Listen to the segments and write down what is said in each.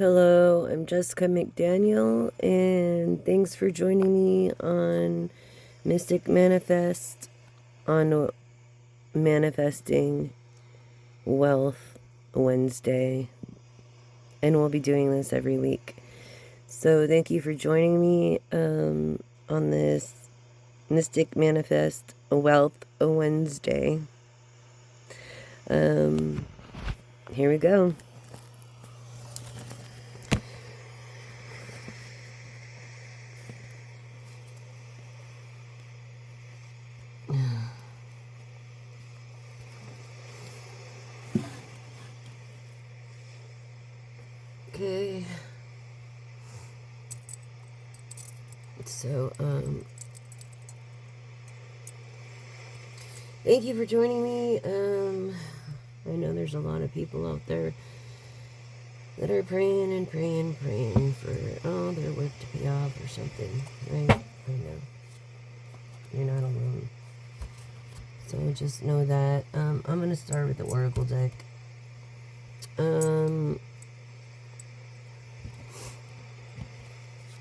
Hello, I'm Jessica McDaniel, and thanks for joining me on Mystic Manifest on Manifesting Wealth Wednesday. And we'll be doing this every week. So thank you for joining me on this Mystic Manifest Wealth Wednesday. Here we go. Okay. So, thank you for joining me. I know there's a lot of people out there that are praying and praying for all their work to pay off or something, right? I know. You're not alone. So just know that. I'm going to start with the Oracle deck.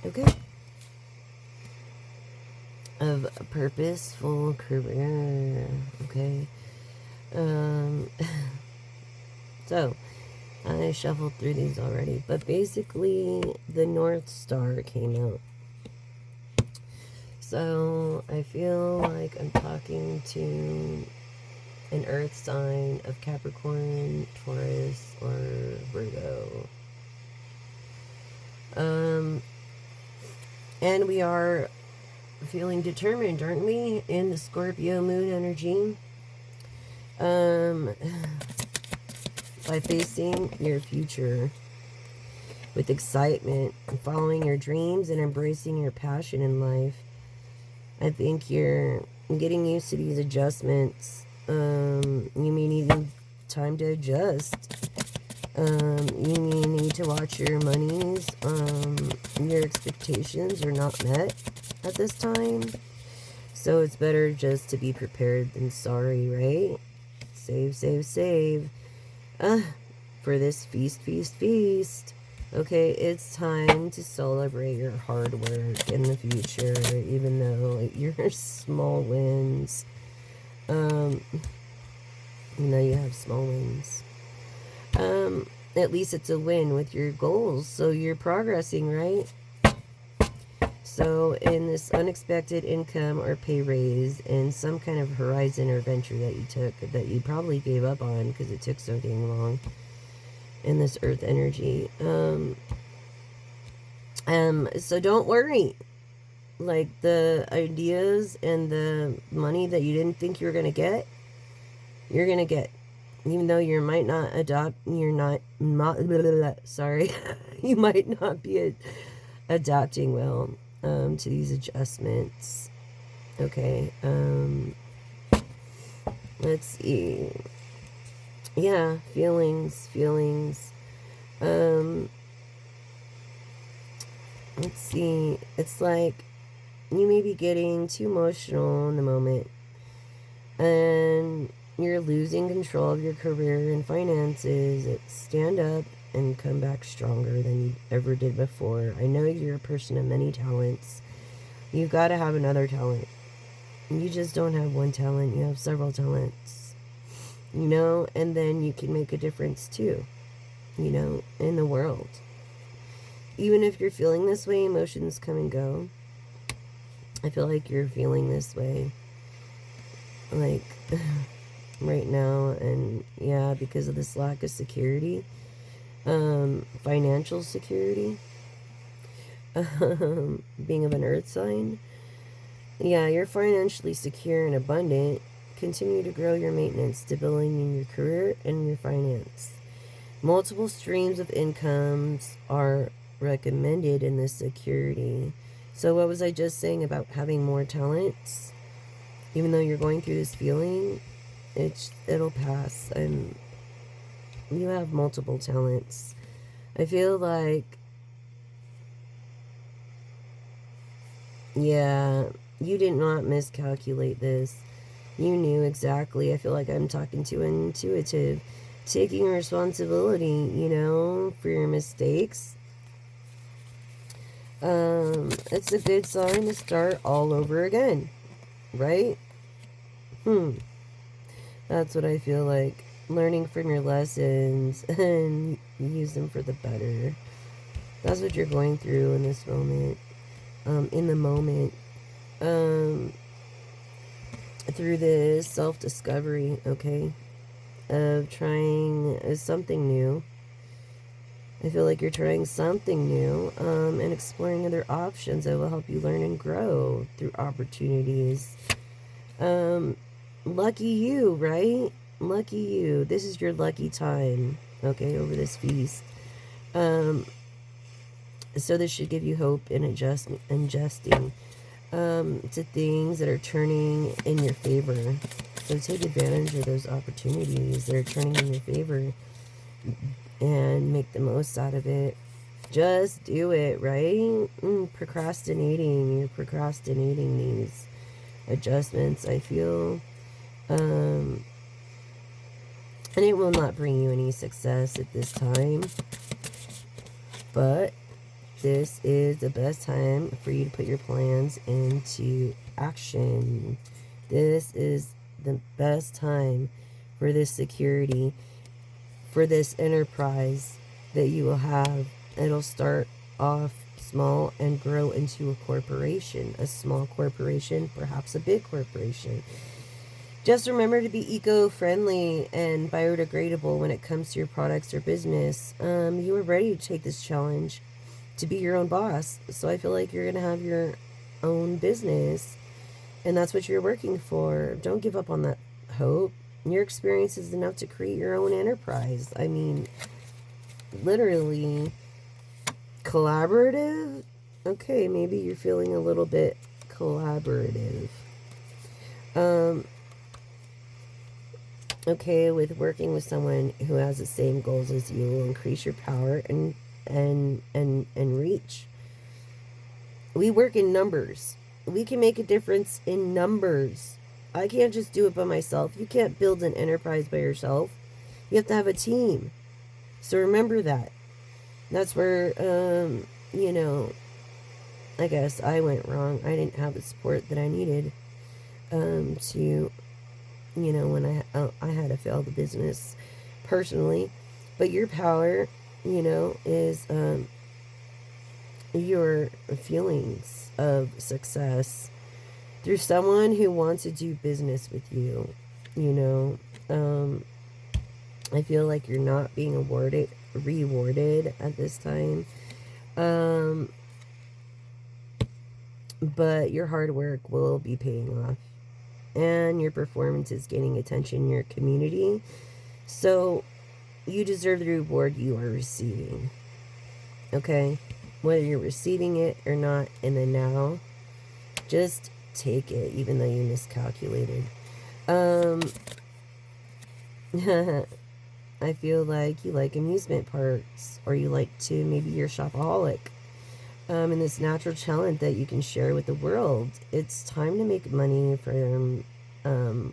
Okay. Of a purposeful career. Okay. So, I shuffled through these already, but basically the North Star came out. So, I feel like I'm talking to an earth sign of Capricorn, Taurus, or Virgo. And we are feeling determined, aren't we, in the Scorpio moon energy? By facing your future with excitement and following your dreams and embracing your passion in life. I think you're getting used to these adjustments. You may need time to adjust. You may need to watch your monies. Your expectations are not met at this time. So it's better just to be prepared than sorry, right? Save, save, save. For this feast. Okay, it's time to celebrate your hard work in the future, even though your small wins. You have small wins. At least it's a win with your goals, so you're progressing, right? So in this unexpected income or pay raise in some kind of horizon or venture that you took that you probably gave up on because it took so dang long in this earth energy. So don't worry. Like the ideas and the money that you didn't think you were going to get, you're going to get. Even though you might not you might not be adapting well to these adjustments. Okay. Let's see. Yeah, feelings. Let's see. It's like you may be getting too emotional in the moment, and you're losing control of your career and finances. Stand up and come back stronger than you ever did before. I know you're a person of many talents. You've got to have another talent. You just don't have one talent. You have several talents. And then you can make a difference too, in the world. Even if you're feeling this way, emotions come and go. I feel like you're feeling this way. Like... right now, and yeah, because of this lack of security, financial security, being of an earth sign, yeah, you're financially secure and abundant. Continue to grow your maintenance, stability in your career and your finance. Multiple streams of incomes are recommended in this security. So what was I just saying about having more talents? Even though you're going through this feeling, it'll pass, and you have multiple talents. I feel like, yeah, you did not miscalculate this. You knew exactly. I feel like I'm talking to an intuitive, taking responsibility, for your mistakes, it's a good sign to start all over again, right? That's what I feel like. Learning from your lessons and use them for the better. That's what you're going through in this moment. In the moment. Through this self-discovery, okay? Of trying something new. I feel like you're trying something new, and exploring other options that will help you learn and grow through opportunities. Lucky you, right? Lucky you. This is your lucky time, okay, over this feast. So this should give you hope in adjusting to things that are turning in your favor. So take advantage of those opportunities that are turning in your favor and make the most out of it. Just do it, right? Procrastinating. You're procrastinating these adjustments, I feel. And it will not bring you any success at this time. But this is the best time for you to put your plans into action. This is the best time for this security, for this enterprise that you will have. It'll start off small and grow into a corporation, a small corporation, perhaps a big corporation. Just remember to be eco-friendly and biodegradable when it comes to your products or business. You are ready to take this challenge to be your own boss. So I feel like you're going to have your own business, and that's what you're working for. Don't give up on that hope. Your experience is enough to create your own enterprise. I mean, literally, collaborative? Okay, maybe you're feeling a little bit collaborative. Okay, with working with someone who has the same goals as you will increase your power and reach. We work in numbers. We can make a difference in numbers. I can't just do it by myself. You can't build an enterprise by yourself. You have to have a team. So remember that. That's where, you know, I guess I went wrong. I didn't have the support that I needed to, you know, when I had to fail the business personally. But your power, you know, is your feelings of success through someone who wants to do business with you. You know, I feel like you're not being rewarded at this time. But your hard work will be paying off. And your performance is gaining attention in your community. So you deserve the reward you are receiving. Okay? Whether you're receiving it or not in the now, just take it, even though you miscalculated. I feel like you like amusement parks, or you like to, maybe you're a shopaholic. In this natural talent that you can share with the world. It's time to make money from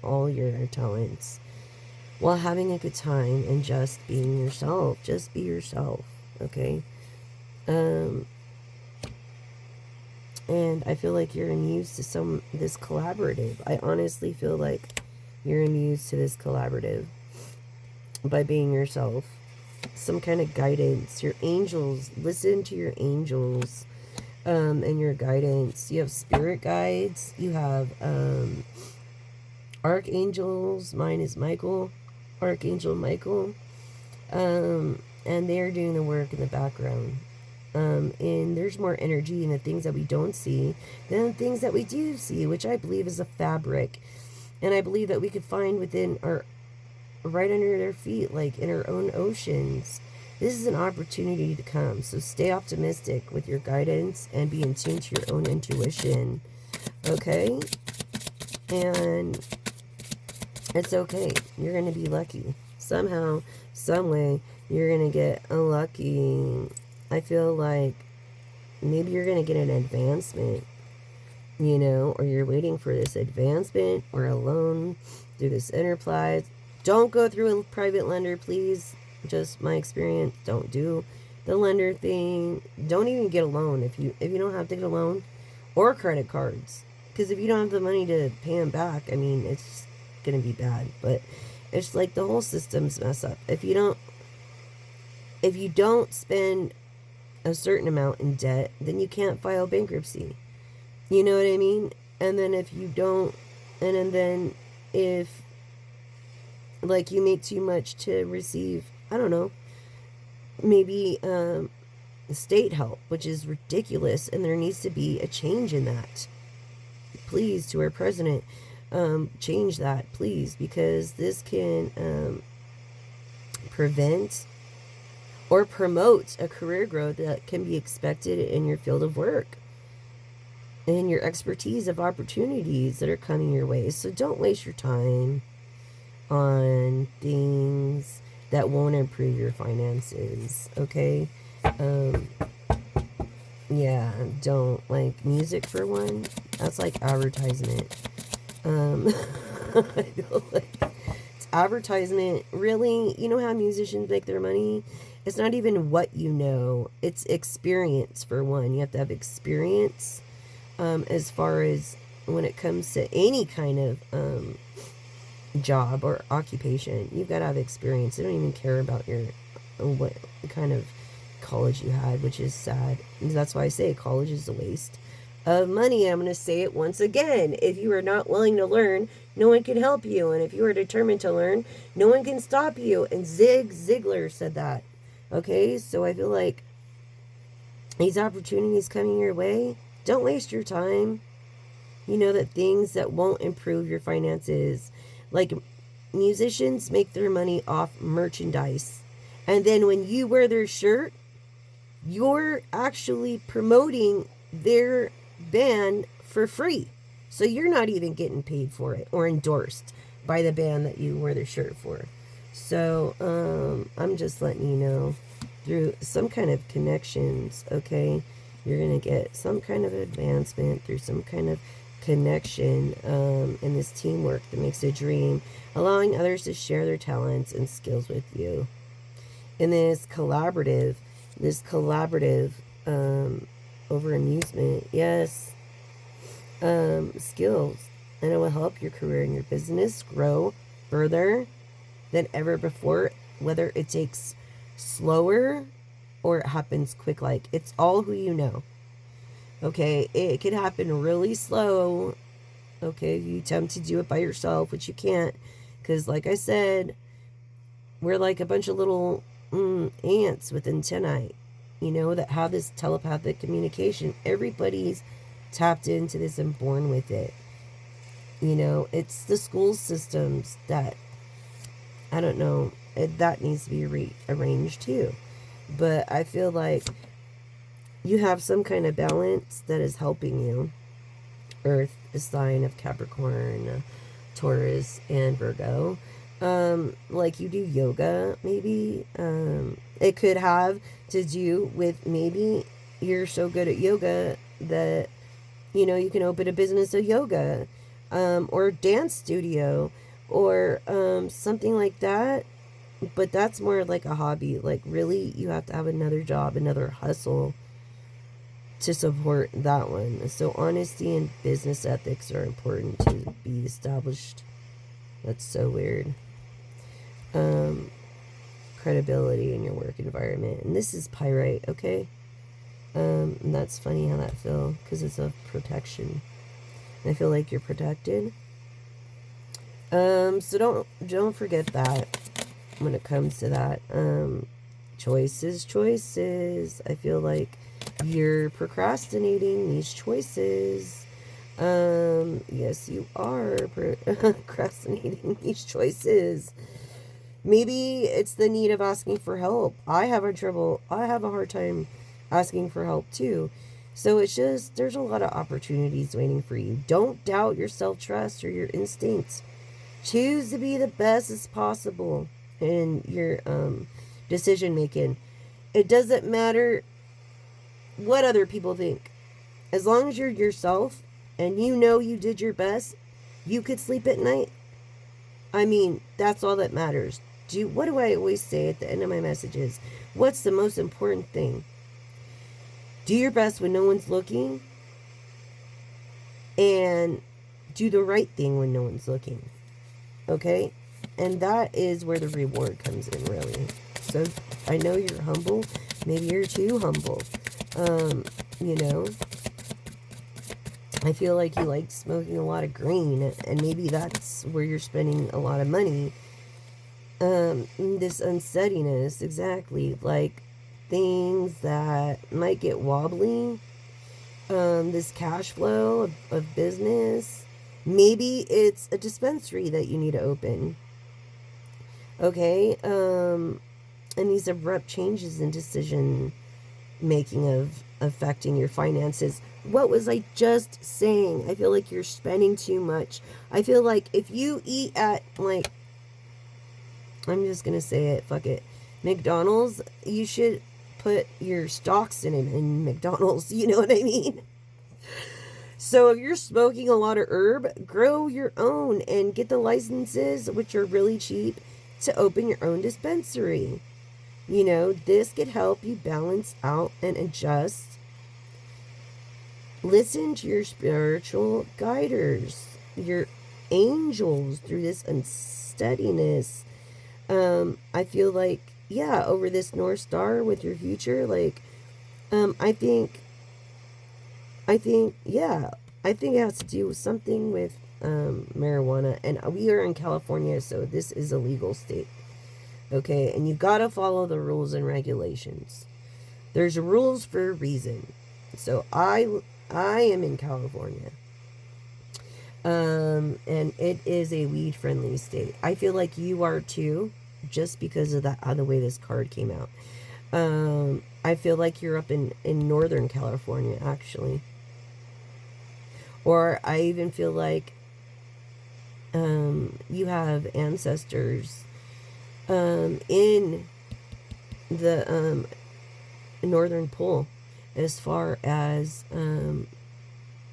all your talents while having a good time and just being yourself. Just be yourself, okay? And I feel like you're amused to this collaborative. I honestly feel like you're amused to this collaborative by being yourself. Some kind of guidance. Your angels. Listen to your angels and your guidance. You have spirit guides. You have archangels. Mine is Michael. Archangel Michael. And they're doing the work in the background. And there's more energy in the things that we don't see than the things that we do see, which I believe is a fabric. And I believe that we could find within our, right under their feet, like in our own oceans. This is an opportunity to come. So stay optimistic with your guidance and be in tune to your own intuition. Okay? And it's okay. You're going to be lucky. Somehow, some way, you're going to get lucky. I feel like maybe you're going to get an advancement, you know, or you're waiting for this advancement or a loan through this enterprise. Don't go through a private lender, please. Just my experience. Don't do the lender thing. Don't even get a loan if you don't have to get a loan, or credit cards, because if you don't have the money to pay them back, I mean, it's gonna be bad. But it's like the whole system's mess up. If you don't spend a certain amount in debt, then you can't file bankruptcy. You know what I mean? And then if you don't, and then if like you make too much to receive, I don't know, maybe state help, which is ridiculous, and there needs to be a change in that. Please, to our president, change that, please, because this can prevent or promote a career growth that can be expected in your field of work and your expertise of opportunities that are coming your way. So don't waste your time on things that won't improve your finances, okay? Yeah, don't. Like, music, for one, that's like advertisement. I feel like it's advertisement. Really, you know how musicians make their money? It's not even what you know. It's experience, for one. You have to have experience as far as when it comes to any kind of job or occupation. You've got to have experience. They don't even care about what kind of college you had, which is sad. And that's why I say college is a waste of money. I'm going to say it once again. If you are not willing to learn, no one can help you. And if you are determined to learn, no one can stop you. And Zig Ziglar said that. Okay, so I feel like these opportunities coming your way, don't waste your time. You know, that things that won't improve your finances, like musicians make their money off merchandise. And then when you wear their shirt, you're actually promoting their band for free. So you're not even getting paid for it or endorsed by the band that you wear their shirt for. So I'm just letting you know, through some kind of connections, okay, you're going to get some kind of advancement through some kind of connection in this teamwork that makes a dream, allowing others to share their talents and skills with you. In this collaborative over amusement, yes, skills, and it will help your career and your business grow further than ever before, whether it takes slower or it happens quick. Like, it's all who you know. Okay, it could happen really slow. Okay, you attempt to do it by yourself, which you can't, because like I said, we're like a bunch of little ants with antennae, you know, that have this telepathic communication. Everybody's tapped into this and born with it. You know, it's the school systems that, I don't know, that needs to be rearranged too. But I feel like you have some kind of balance that is helping you. Earth, a sign of Capricorn, Taurus, and Virgo. Like you do yoga, maybe. It could have to do with maybe you're so good at yoga that, you know, you can open a business of yoga, or dance studio, or something like that. But that's more like a hobby. Like, really, you have to have another job, another hustle to support that one. So honesty and business ethics are important to be established. That's so weird. Credibility in your work environment. And this is pyrite, okay? And that's funny how that feels, because it's of protection. And I feel like you're protected. So don't forget that when it comes to that. Choices. I feel like you're procrastinating these choices. Yes, you are procrastinating these choices. Maybe it's the need of asking for help. I have a hard time asking for help too. So it's just, there's a lot of opportunities waiting for you. Don't doubt your self-trust or your instincts. Choose to be the best as possible in your decision making. It doesn't matter what other people think. As long as you're yourself and you know you did your best, you could sleep at night. I mean, that's all that matters. What do I always say at the end of my messages? What's the most important thing? Do your best when no one's looking, and do the right thing when no one's looking. Okay? And that is where the reward comes in, really. So I know you're humble. Maybe you're too humble. You know, I feel like you like smoking a lot of green, and maybe that's where you're spending a lot of money. This unsteadiness, exactly, like things that might get wobbly. This cash flow of business. Maybe it's a dispensary that you need to open. Okay? And these abrupt changes in decision making of affecting your finances. What was I just saying? I feel like you're spending too much. I feel like if you eat at, like, I'm just gonna say it, fuck it, McDonald's, you should put your stocks in McDonald's. You know what I mean? So if you're smoking a lot of herb, grow your own and get the licenses, which are really cheap, to open your own dispensary. You know, this could help you balance out and adjust. Listen to your spiritual guiders, your angels through this unsteadiness. I feel like, yeah, over this North Star with your future, like, I think, yeah, I think it has to do with something with marijuana. And we are in California, so this is a legal state. Okay, and you gotta follow the rules and regulations. There's rules for a reason. So I am in California. And it is a weed-friendly state. I feel like you are too, just because of that, the way this card came out. I feel like you're up in Northern California, actually. Or I even feel like you have ancestors in the northern pole, as far as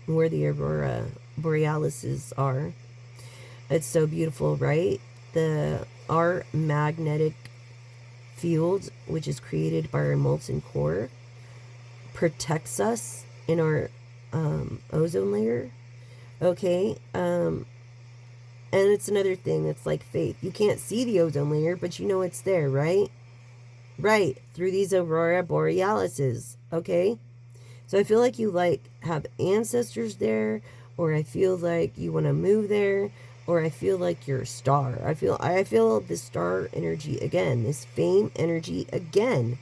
where the aurora borealis are. It's so beautiful, right? Our magnetic field, which is created by our molten core, protects us in our ozone layer. Okay, and it's another thing that's like faith. You can't see the ozone layer, but you know it's there, right? Right, through these aurora borealises. Okay, so I feel like you like have ancestors there, or I feel like you want to move there, or I feel like you're a star. I feel this star energy again, this fame energy again.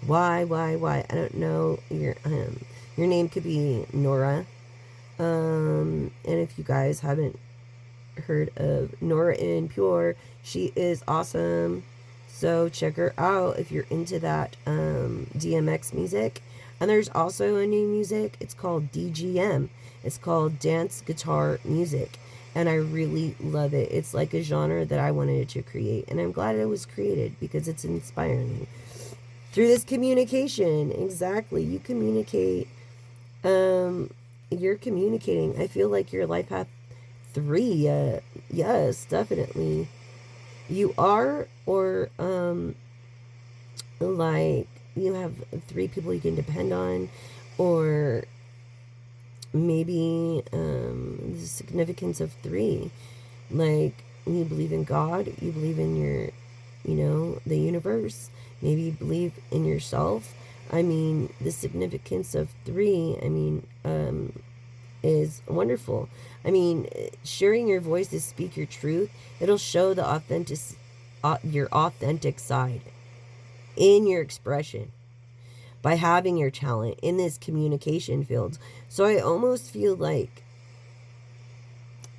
Why? I don't know. Your name could be Nora. And if you guys haven't heard of Nora in Pure, she is awesome. So check her out if you're into that DMX music. And there's also a new music. It's called DGM. It's called Dance Guitar Music. And I really love it. It's like a genre that I wanted to create. And I'm glad it was created because it's inspiring. Through this communication, exactly. You communicate. You're communicating. I feel like your life path 3. Yes, definitely. You are, or like you have 3 people you can depend on, or maybe the significance of 3, like you believe in God, you believe in your, the universe, maybe you believe in yourself. I mean, the significance of 3, I mean, is wonderful. I mean, sharing your voice to speak your truth, it'll show the your authentic side in your expression by having your talent in this communication field. So I almost feel like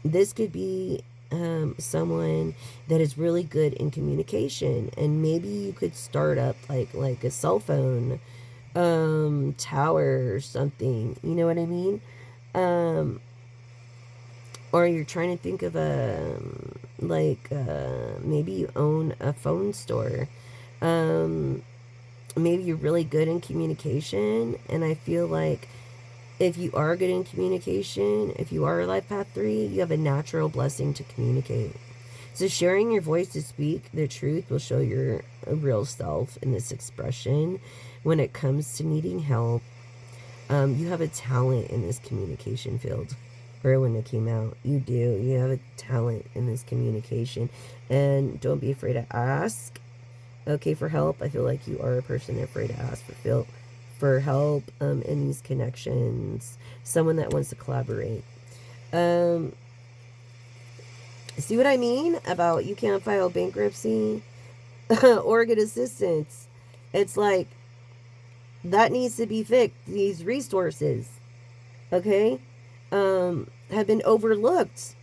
this could be someone that is really good in communication, and maybe you could start up like a cell phone tower or something, you know what I mean? Or you're trying to think of maybe you own a phone store. Maybe you're really good in communication, and I feel like if you are good in communication, if you are a life path 3, you have a natural blessing to communicate. So sharing your voice to speak the truth will show your real self in this expression. When it comes to needing help, you have a talent in this communication field. Or when it came out, you do. You have a talent in this communication. And don't be afraid to ask, okay, for help. I feel like you are a person afraid to ask for help in these connections. Someone that wants to collaborate. See what I mean about you can't file bankruptcy or get assistance? It's like that needs to be fixed. These resources, okay, have been overlooked.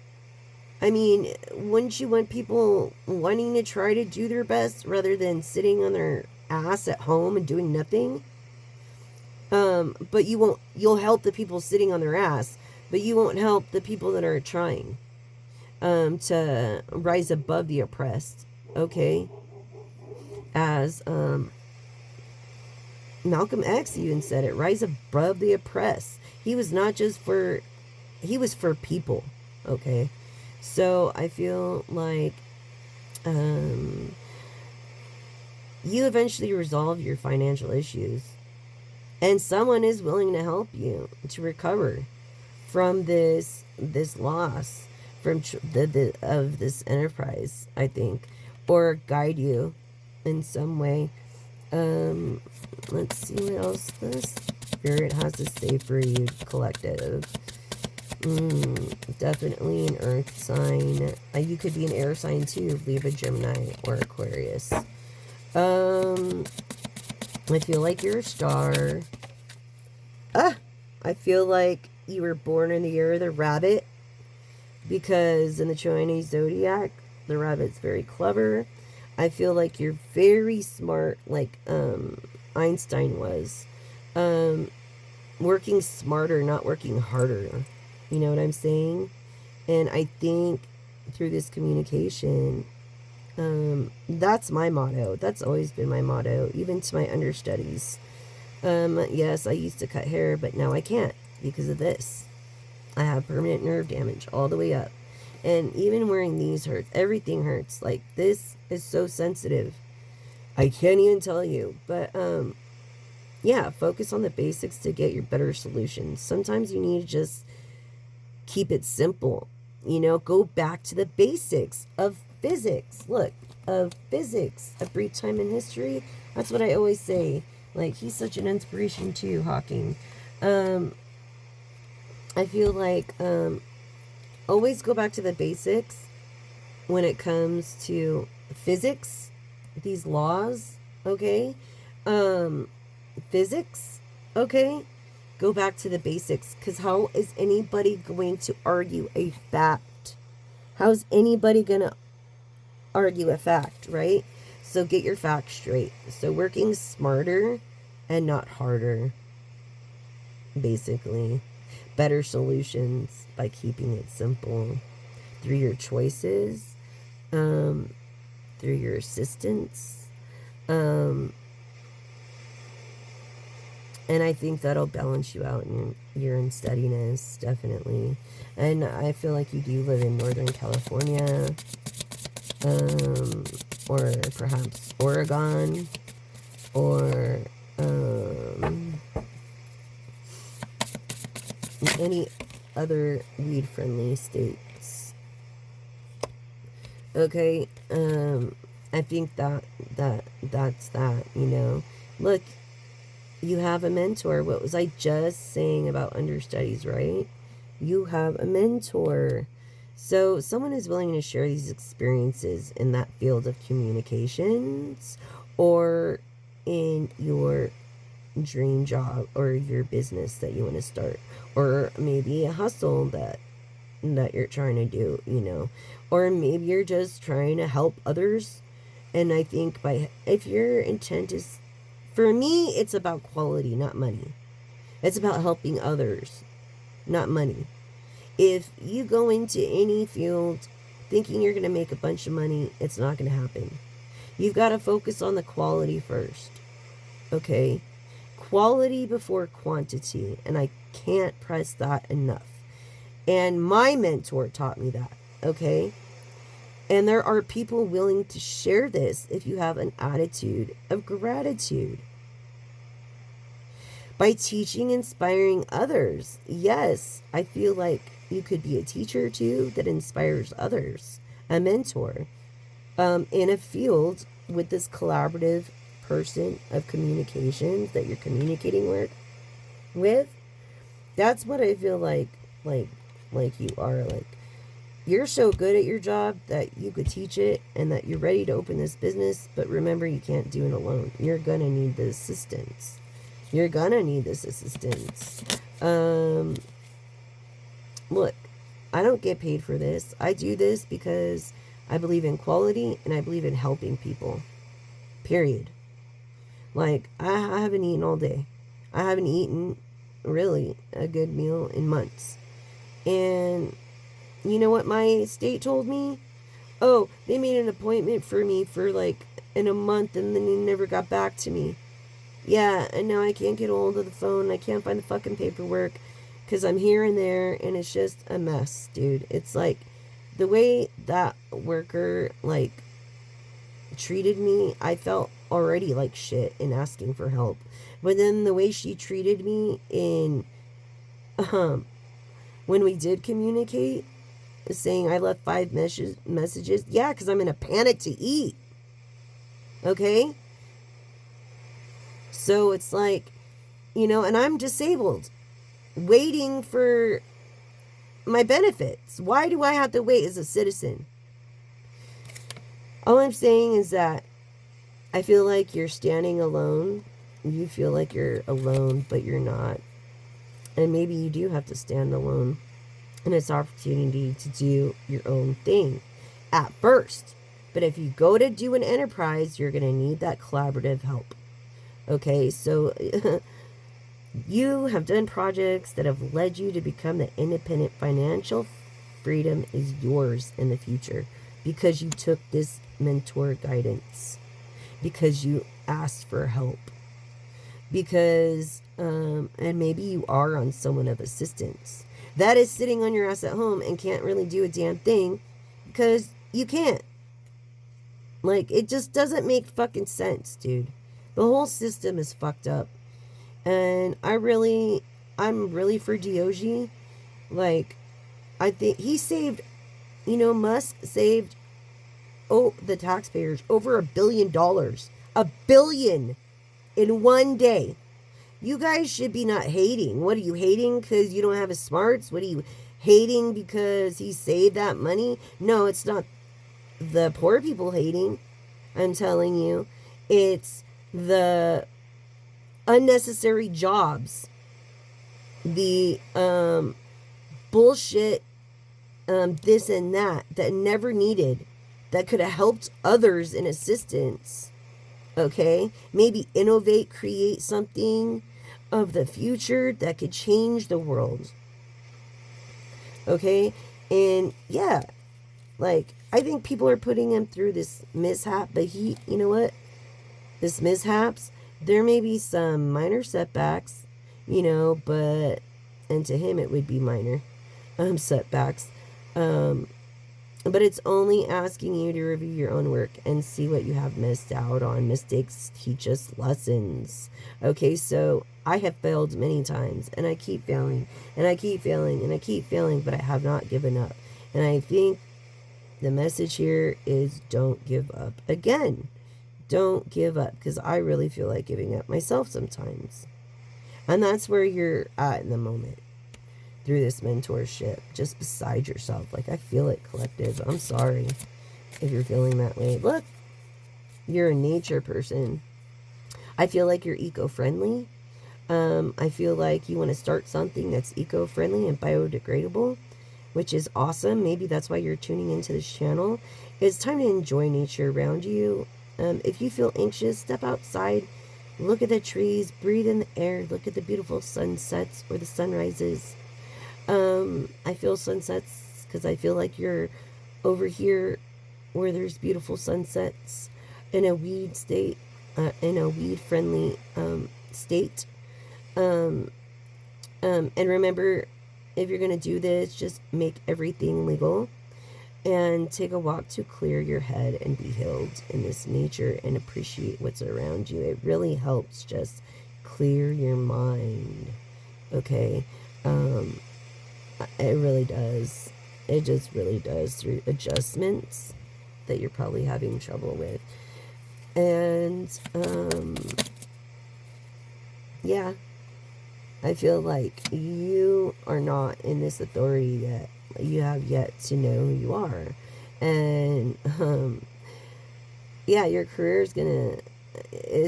I mean, wouldn't you want people wanting to try to do their best rather than sitting on their ass at home and doing nothing? But you'll help the people sitting on their ass, but you won't help the people that are trying to rise above the oppressed, okay? As Malcolm X even said it, rise above the oppressed. He was for people, okay? So I feel like you eventually resolve your financial issues, and someone is willing to help you to recover from this loss from of this enterprise, I think, or guide you in some way. Let's see what else this spirit has to say for you, collective. Definitely an earth sign. You could be an air sign too, Libra, Gemini, or Aquarius. I feel like you're a star. I feel like you were born in the year of the rabbit, because in the Chinese zodiac, the rabbit's very clever. I feel like you're very smart, like Einstein was. Working smarter, not working harder. You know what I'm saying? And I think through this communication, that's my motto. That's always been my motto, even to my understudies. Yes, I used to cut hair, but now I can't because of this. I have permanent nerve damage all the way up. And even wearing these hurts. Everything hurts. Like, this is so sensitive. I can't even tell you. But, yeah, focus on the basics to get your better solutions. Sometimes you need to just keep it simple. You know, go back to the basics of physics. Look, of physics. A brief time in history. That's what I always say. Like, he's such an inspiration too, Hawking. I feel like always go back to the basics when it comes to physics, these laws, okay? Physics, okay? Go back to the basics, because how is anybody going to argue a fact? How's anybody going to argue a fact, right? So get your facts straight. So working smarter and not harder, basically. Better solutions by keeping it simple through your choices, through your assistance, and I think that'll balance you out in your unsteadiness, definitely. And I feel like you do live in Northern California, or perhaps Oregon, or any other weed-friendly states. Okay, I think that's that, you know. Look, you have a mentor. What was I just saying about understudies, right? You have a mentor. So someone is willing to share these experiences in that field of communications, or in your dream job, or your business that you want to start, or maybe a hustle that you're trying to do, you know, or maybe you're just trying to help others. And I think if your intent is, for me, it's about quality, not money. It's about helping others, not money. If you go into any field thinking you're going to make a bunch of money, it's not going to happen. You've got to focus on the quality first, okay? Quality before quantity, and I can't press that enough. And my mentor taught me that, okay? And there are people willing to share this if you have an attitude of gratitude. By teaching, inspiring others. Yes, I feel like you could be a teacher too that inspires others. A mentor. In a field with this collaborative person of communications that you're communicating with. That's what I feel like you are. Like, you're so good at your job that you could teach it and that you're ready to open this business, but remember, you can't do it alone. You're gonna need the assistance. You're gonna need this assistance. Look, I don't get paid for this. I do this because I believe in quality and I believe in helping people. Period. Like, I haven't eaten all day. I haven't eaten really a good meal in months. And you know what my state told me? Oh, they made an appointment for me for like in a month and then they never got back to me. Yeah, and now I can't get a hold of the phone. I can't find the fucking paperwork because I'm here and there and it's just a mess, dude. It's like the way that worker like treated me, I felt already like shit in asking for help. But then the way she treated me in when we did communicate, saying I left 5 messages. Yeah, because I'm in a panic to eat. Okay? So it's like, and I'm disabled, waiting for my benefits. Why do I have to wait as a citizen? All I'm saying is that I feel like you're standing alone. You feel like you're alone, but you're not. And maybe you do have to stand alone. And it's opportunity to do your own thing at first. But if you go to do an enterprise, you're going to need that collaborative help. Okay, so you have done projects that have led you to become the independent. Financial freedom is yours in the future because you took this mentor guidance, because you asked for help, because, and maybe you are on someone of assistance that is sitting on your ass at home and can't really do a damn thing because you can't. Like, it just doesn't make fucking sense, dude. The whole system is fucked up. And I'm really for Diogi. Like, I think he saved, Musk saved, the taxpayers over $1 billion. $1 billion in one day. You guys should be not hating. What are you hating because you don't have his smarts? What are you hating because he saved that money? No, it's not the poor people hating. I'm telling you. It's the unnecessary jobs. The bullshit this and that never needed. That could have helped others in assistance. Okay? Maybe innovate, create something of the future that could change the world. Okay? And yeah, like, I think people are putting him through this mishap, but you know what? This mishaps, there may be some minor setbacks, but, and to him it would be minor setbacks. But it's only asking you to review your own work and see what you have missed out on. Mistakes teach us lessons. Okay, so I have failed many times, and I keep failing, and I keep failing, and I keep failing, but I have not given up. And I think the message here is don't give up. Again, don't give up, because I really feel like giving up myself sometimes. And that's where you're at in the moment. Through this mentorship, just beside yourself. Like, I feel it, collective. I'm sorry if you're feeling that way. Look, you're a nature person. I feel like you're eco-friendly. I feel like you want to start something that's eco-friendly and biodegradable, which is awesome. Maybe that's why you're tuning into this channel. It's time to enjoy nature around you. If you feel anxious, step outside. Look at the trees. Breathe in the air. Look at the beautiful sunsets or the sunrises. I feel sunsets because I feel like you're over here where there's beautiful sunsets in a weed state, in a weed friendly state. And remember, if you're going to do this, just make everything legal and take a walk to clear your head and be healed in this nature and appreciate what's around you. It really helps just clear your mind. Okay? It really does. It just really does, through adjustments that you're probably having trouble with. And yeah, I feel like you are not in this authority yet. You have yet to know who you are. And yeah, your career is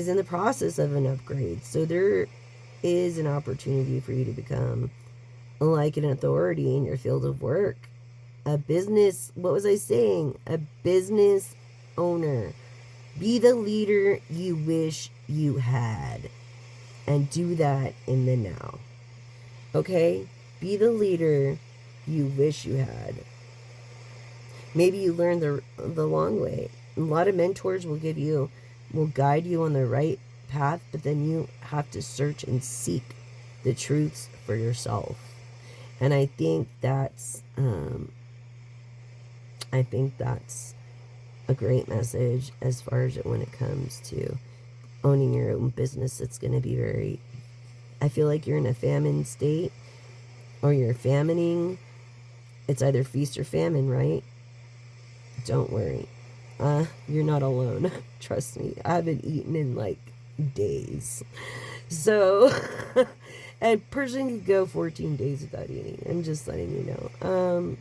in the process of an upgrade. So there is an opportunity for you to become like an authority in your field of work. A business, what was I saying? A business owner. Be the leader you wish you had. And do that in the now. Okay? Be the leader you wish you had. Maybe you learned the long way. A lot of mentors will guide you on the right path, but then you have to search and seek the truths for yourself. And I think that's a great message as far as when it comes to owning your own business. It's going to be I feel like you're in a famine state, or you're famining. It's either feast or famine, right? Don't worry. You're not alone. Trust me. I haven't eaten in like days. So, a person could go 14 days without eating. I'm just letting you know.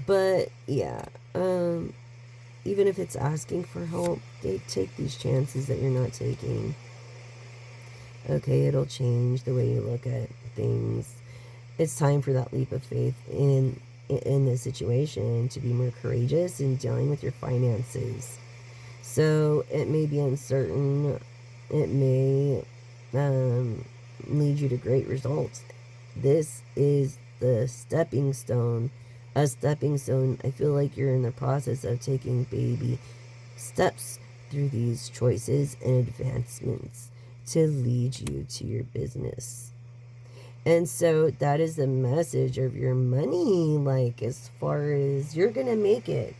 But yeah, even if it's asking for help, they take these chances that you're not taking. Okay, it'll change the way you look at things. It's time for that leap of faith in this situation, to be more courageous in dealing with your finances. So it may be uncertain. It may lead you to great results. This is the stepping stone. A stepping stone. I feel like you're in the process of taking baby steps through these choices and advancements to lead you to your business. And so that is the message of your money. Like, as far as you're going to make it,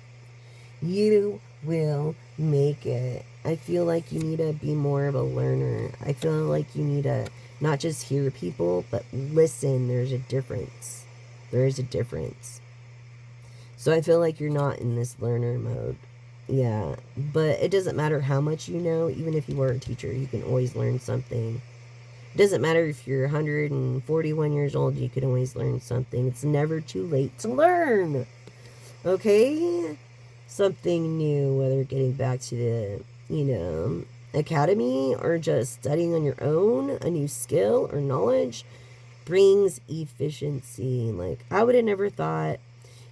you will make it. I feel like you need to be more of a learner. I feel like you need to not just hear people, but listen. There's a difference. There is a difference. So I feel like you're not in this learner mode. Yeah, but it doesn't matter how much you know. Even if you are a teacher, you can always learn something. It doesn't matter if you're 141 years old, you can always learn something. It's never too late to learn. Okay? Something new, whether getting back to the, academy, or just studying on your own, a new skill or knowledge, brings efficiency. Like, I would have never thought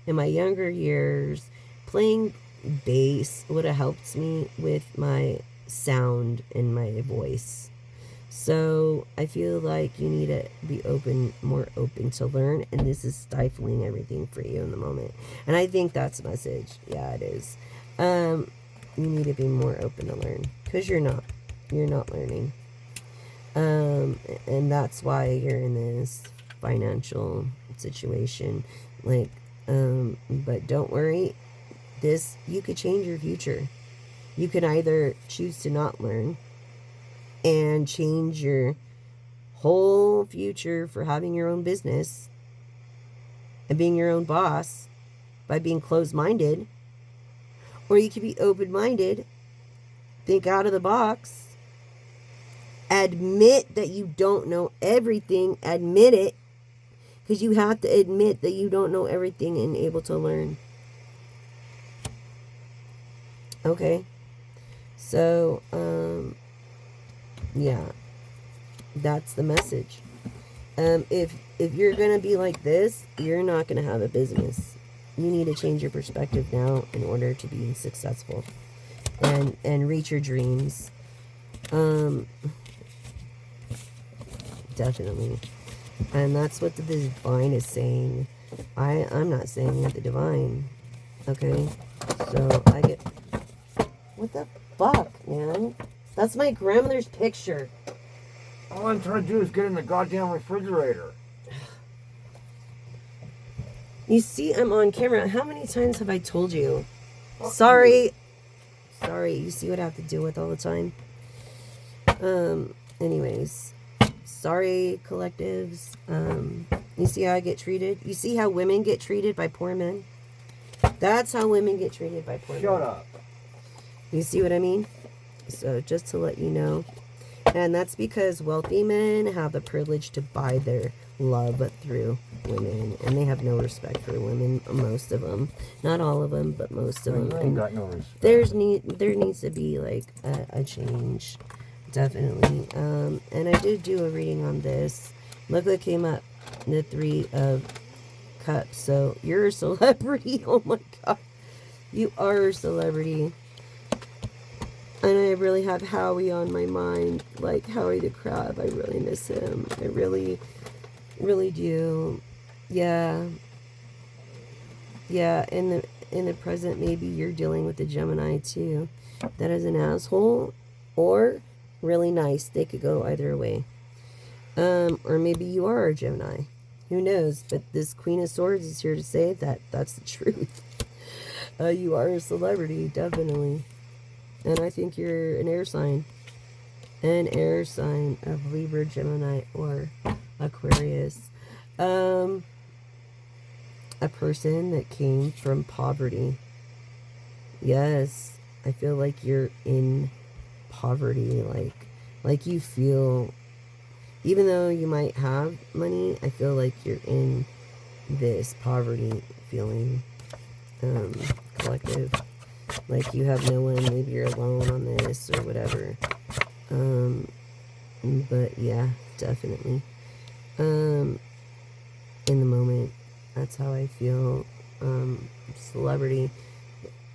in my younger years playing bass would have helped me with my sound and my voice. So I feel like you need to be more open to learn, and this is stifling everything for you in the moment. And I think that's a message. Yeah, it is. You need to be more open to learn, because you're not learning. And that's why you're in this financial situation. Like, but don't worry. You could change your future. You can either choose to not learn and change your whole future for having your own business and being your own boss by being closed-minded, or you can be open-minded, think out of the box, admit that you don't know everything, admit it, because you have to admit that you don't know everything and able to learn. Okay, so yeah, that's the message. If you're gonna be like this, you're not gonna have a business. You need to change your perspective now in order to be successful and reach your dreams. Definitely, and that's what the divine is saying. I'm not saying you're the divine. Okay, so I get. What the fuck, man? That's my grandmother's picture. All I'm trying to do is get in the goddamn refrigerator. You see, I'm on camera. How many times have I told you? Sorry. Sorry. You see what I have to deal with all the time? Anyways. Sorry, collectives. You see how I get treated? You see how women get treated by poor men? That's how women get treated by poor men. Shut up. You see what I mean? So just to let you know. And that's because wealthy men have the privilege to buy their love through women. And they have no respect for women, most of them. Not all of them, but most of them. Ain't got no respect. There needs to be like a change. Definitely. And I did do a reading on this. Look what came up. The 3 of Cups. So you're a celebrity. Oh my God. You are a celebrity. And I really have Howie on my mind. Like Howie the Crab. I really miss him. I really, really do. Yeah. Yeah. In the present, maybe you're dealing with a Gemini too. That is an asshole. Or really nice. They could go either way. Or maybe you are a Gemini. Who knows? But this Queen of Swords is here to say that that's the truth. You are a celebrity, definitely. And I think you're an air sign. An air sign of Libra, Gemini, or Aquarius. A person that came from poverty. Yes, I feel like you're in poverty. Like you feel, even though you might have money, I feel like you're in this poverty feeling. Collective. Like you have no one, maybe you're alone on this or whatever. But yeah, definitely. In the moment, that's how I feel. Celebrity.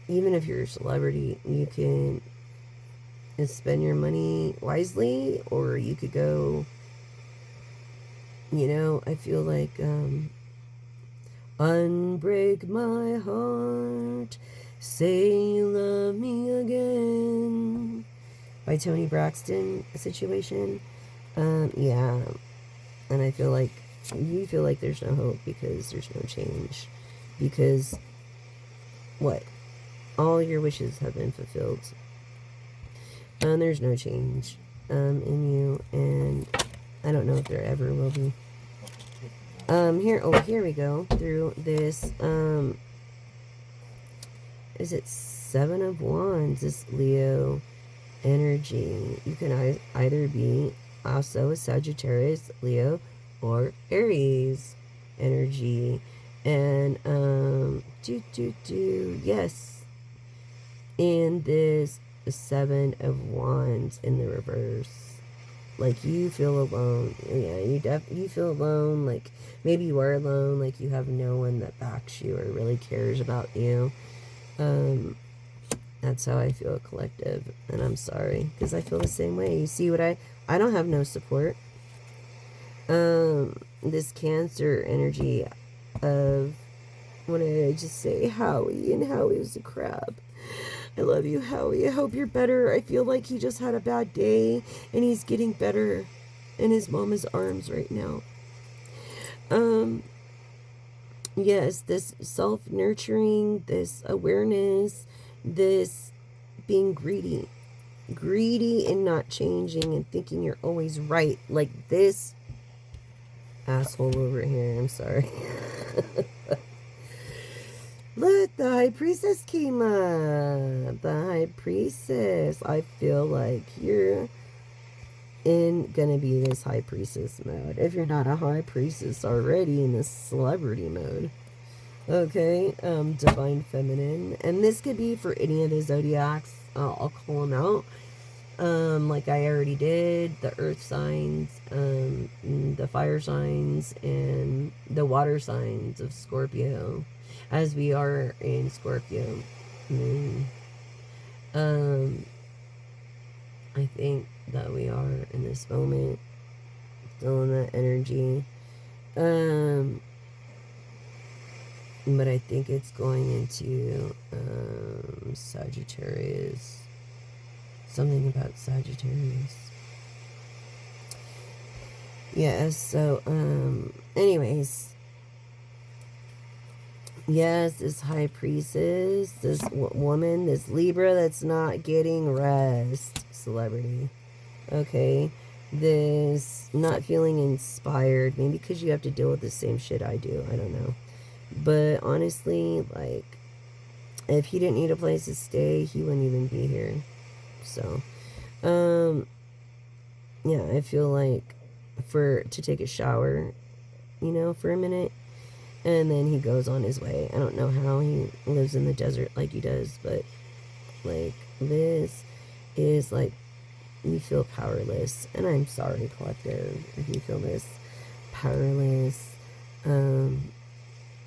Even if you're a celebrity, you can spend your money wisely, or you could go, you know, I feel like, unbreak my heart, say you love me again, by Toni Braxton situation. Yeah. And I feel like you feel like there's no hope because there's no change. Because what? All your wishes have been fulfilled. And there's no change in you, and I don't know if there ever will be. Here we go. Through this, is it 7 of Wands, this Leo energy. You can either be also a Sagittarius, Leo, or Aries energy. And, yes. And this 7 of Wands in the reverse. Like you feel alone. Yeah, you feel alone. Like maybe you are alone. Like you have no one that backs you or really cares about you. That's how I feel, collective. And I'm sorry because I feel the same way. You see what I don't have no support. This Cancer energy of, what did I just say? Howie, and Howie was a crab. I love you, Howie. I hope you're better. I feel like he just had a bad day and he's getting better in his mama's arms right now. Yes, this self-nurturing, this awareness, this being greedy and not changing and thinking you're always right. Like this asshole over here. I'm sorry. Look, the High Priestess came up. The High Priestess. I feel like you're gonna be this High Priestess mode. If you're not a High Priestess already in this celebrity mode. Okay, Divine Feminine. And this could be for any of the zodiacs. I'll call them out. Like I already did. The earth signs, the fire signs, and the water signs of Scorpio. As we are in Scorpio moon. I think that we are in this moment still in that energy. But I think it's going into Sagittarius. Something about Sagittarius. Yeah, so anyways, Yes, this high priestess, this woman, this Libra that's not getting rest, celebrity. Okay, this not feeling inspired, maybe because you have to deal with the same shit I do, I don't know. But honestly, like, if he didn't need a place to stay, he wouldn't even be here. So, yeah, I feel like to take a shower, for a minute, and then he goes on his way. I don't know how he lives in the desert like he does, but like this is like you feel powerless, and I'm sorry, collective, if you feel this powerless.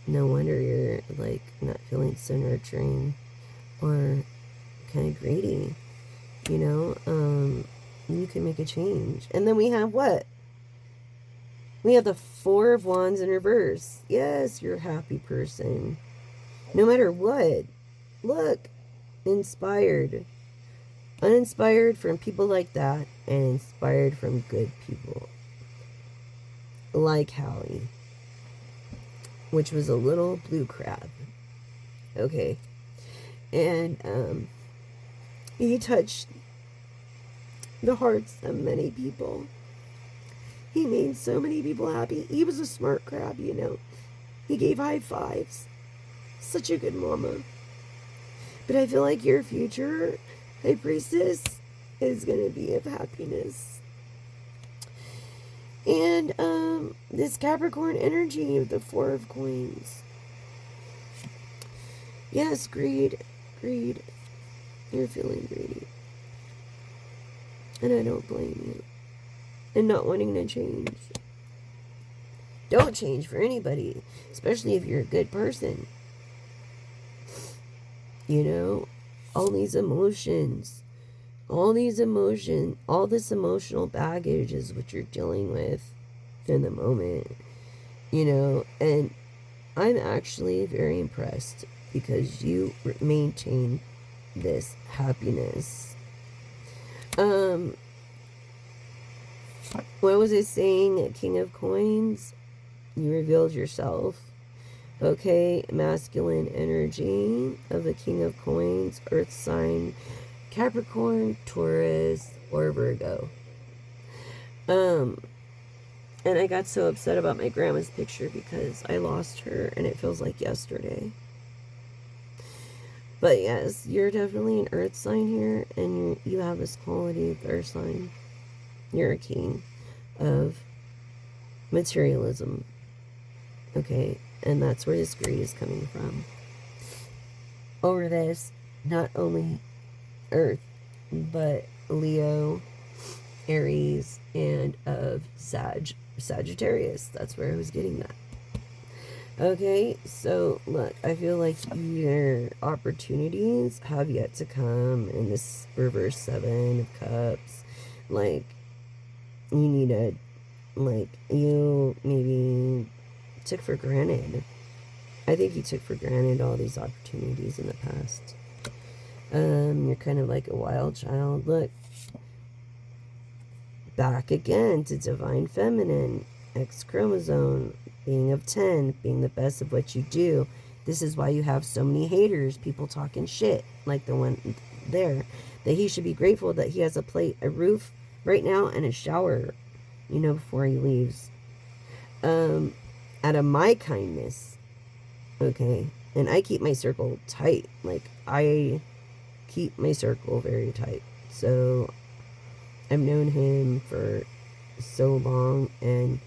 No wonder you're like not feeling so nurturing or kind of greedy. You can make a change. And then we have what? We have the Four of Wands in reverse. Yes, you're a happy person. No matter what. Look, inspired. Uninspired from people like that, and inspired from good people. Like Hallie, which was a little blue crab. Okay. And he touched the hearts of many people. He made so many people happy. He was a smart crab, He gave high fives. Such a good mama. But I feel like your future, High Priestess, is going to be of happiness. And this Capricorn energy of the Four of Coins. Yes, greed. Greed. You're feeling greedy. And I don't blame you. And not wanting to change. Don't change for anybody, especially if you're a good person. All these emotions, all this emotional baggage is what you're dealing with in the moment, and I'm actually very impressed because you maintain this happiness. What was it saying? King of Coins, you revealed yourself. Okay, masculine energy of the King of Coins, Earth sign, Capricorn, Taurus, or Virgo. And I got so upset about my grandma's picture because I lost her and it feels like yesterday. But yes, you're definitely an Earth sign here, and you have this quality of Earth sign. You're a king of materialism. Okay, and that's where this greed is coming from. Over this, not only Earth, but Leo, Aries, and of Sagittarius. That's where I was getting that. Okay, so look, I feel like your opportunities have yet to come in this reverse Seven of Cups. Like, you need you maybe took for granted. I think you took for granted all these opportunities in the past. You're kind of like a wild child. Look, back again to divine feminine, X chromosome, being of 10, being the best of what you do. This is why you have so many haters, people talking shit, like the one there, that he should be grateful that he has a roof right now and a shower, before he leaves. Out of my kindness, okay, and I keep my circle tight, like I keep my circle very tight, so I've known him for so long, and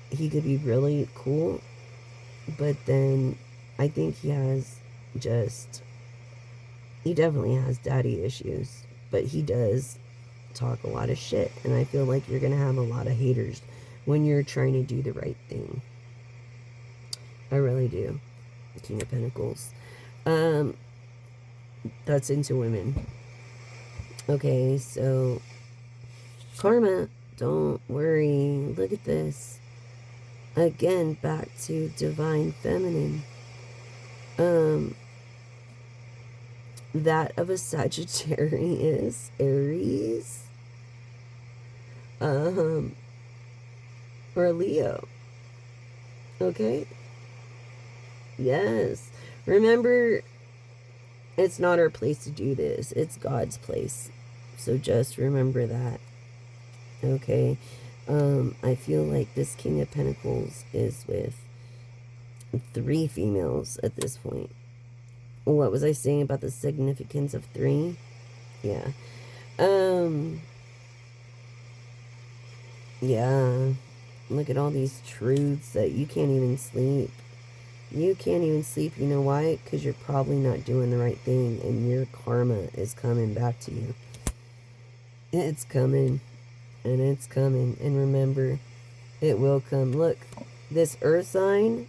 he could be really cool, but then I think he definitely has daddy issues, but he does talk a lot of shit, and I feel like you're gonna have a lot of haters when you're trying to do the right thing. I really do. King of Pentacles. That's into women. Okay, so karma, don't worry. Look at this. Again, back to divine feminine. That of a Sagittarius, Aries, or Leo. Okay? Yes. Remember, it's not our place to do this. It's God's place. So just remember that. Okay. I feel like this King of Pentacles is with 3 females at this point. What was I saying about the significance of 3? Yeah. Yeah. Look at all these truths that you can't even sleep. You can't even sleep. You know why? Because you're probably not doing the right thing, and your karma is coming back to you. It's coming, and it's coming. And remember, it will come. Look, this earth sign,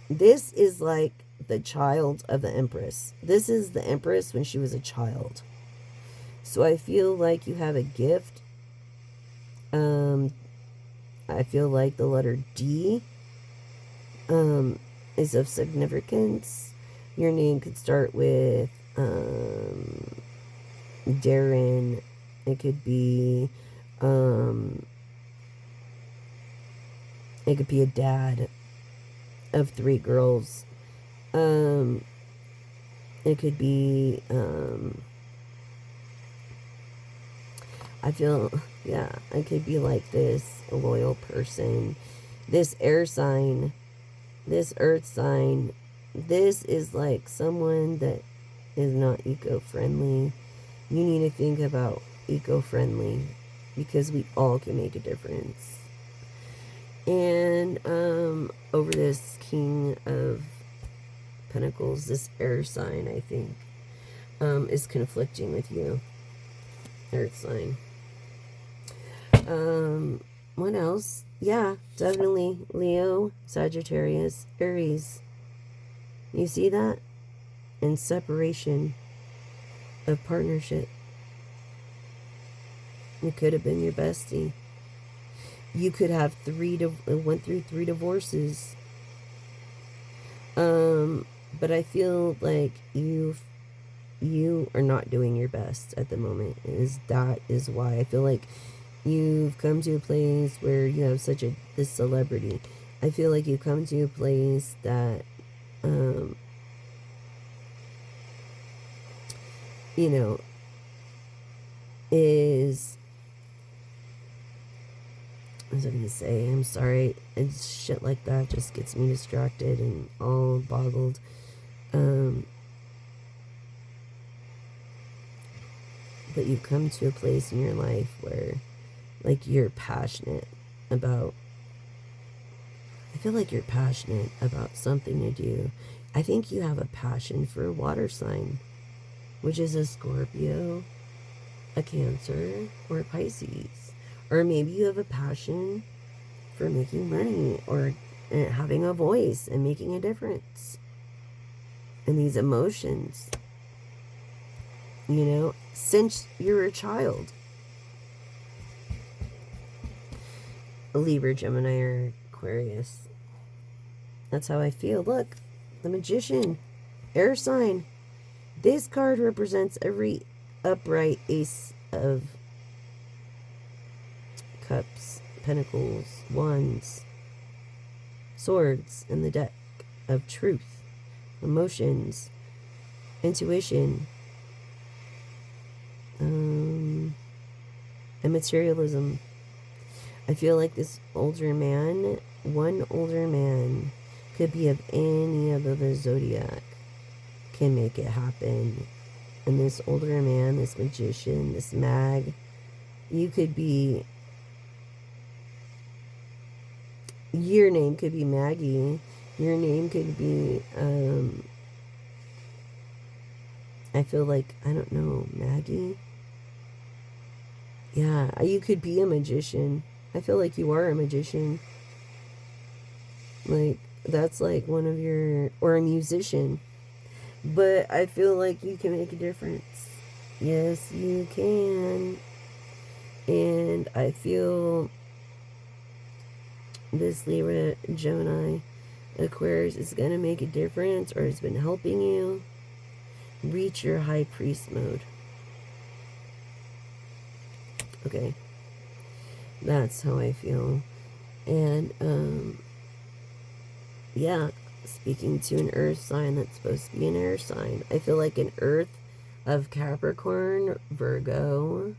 this is like the child of the Empress. This is the Empress when she was a child. So I feel like you have a gift. I feel like the letter D is of significance. Your name could start with Darren. It could be a dad of 3 girls. It could be I feel, yeah, I could be like this, a loyal person. This air sign, this earth sign, this is like someone that is not eco-friendly. You need to think about eco-friendly because we all can make a difference. And over this King of Pentacles, this air sign, I think, is conflicting with you. Earth sign. What else? Yeah, definitely Leo, Sagittarius, Aries. You see that? And separation of partnership. It could have been your bestie. You could have went through 3 divorces. But I feel like you are not doing your best at the moment. That is why I feel like you've come to a place where you have this celebrity. I feel like you've come to a place that, you know, is, what was I going to say? I'm sorry. It's shit like that just gets me distracted and all boggled. But you've come to a place in your life where, like, you're passionate about, I feel like you're passionate about something to do. I think you have a passion for a water sign, which is a Scorpio, a Cancer, or a Pisces. Or maybe you have a passion for making money or having a voice and making a difference. And these emotions, you know, since you're a child. Libra, Gemini, or Aquarius. That's how I feel. Look, the Magician, air sign. This card represents every upright ace of cups, pentacles, wands, swords in the deck of truth, emotions, intuition, and materialism. I feel like this older man, one older man, could be of any of the zodiac, can make it happen. And this older man, this magician, this mag, you could be, your name could be Maggie, your name could be, I feel like, I don't know, Maggie? Yeah, you could be a magician. I feel like you are a magician. Like, that's like one of your, or a musician. But I feel like you can make a difference. Yes, you can. And I feel this Libra, Gemini, Aquarius is going to make a difference, or has been helping you reach your high priest mode. Okay. That's how I feel. And, yeah, speaking to an earth sign that's supposed to be an air sign. I feel like an earth of Capricorn, Virgo,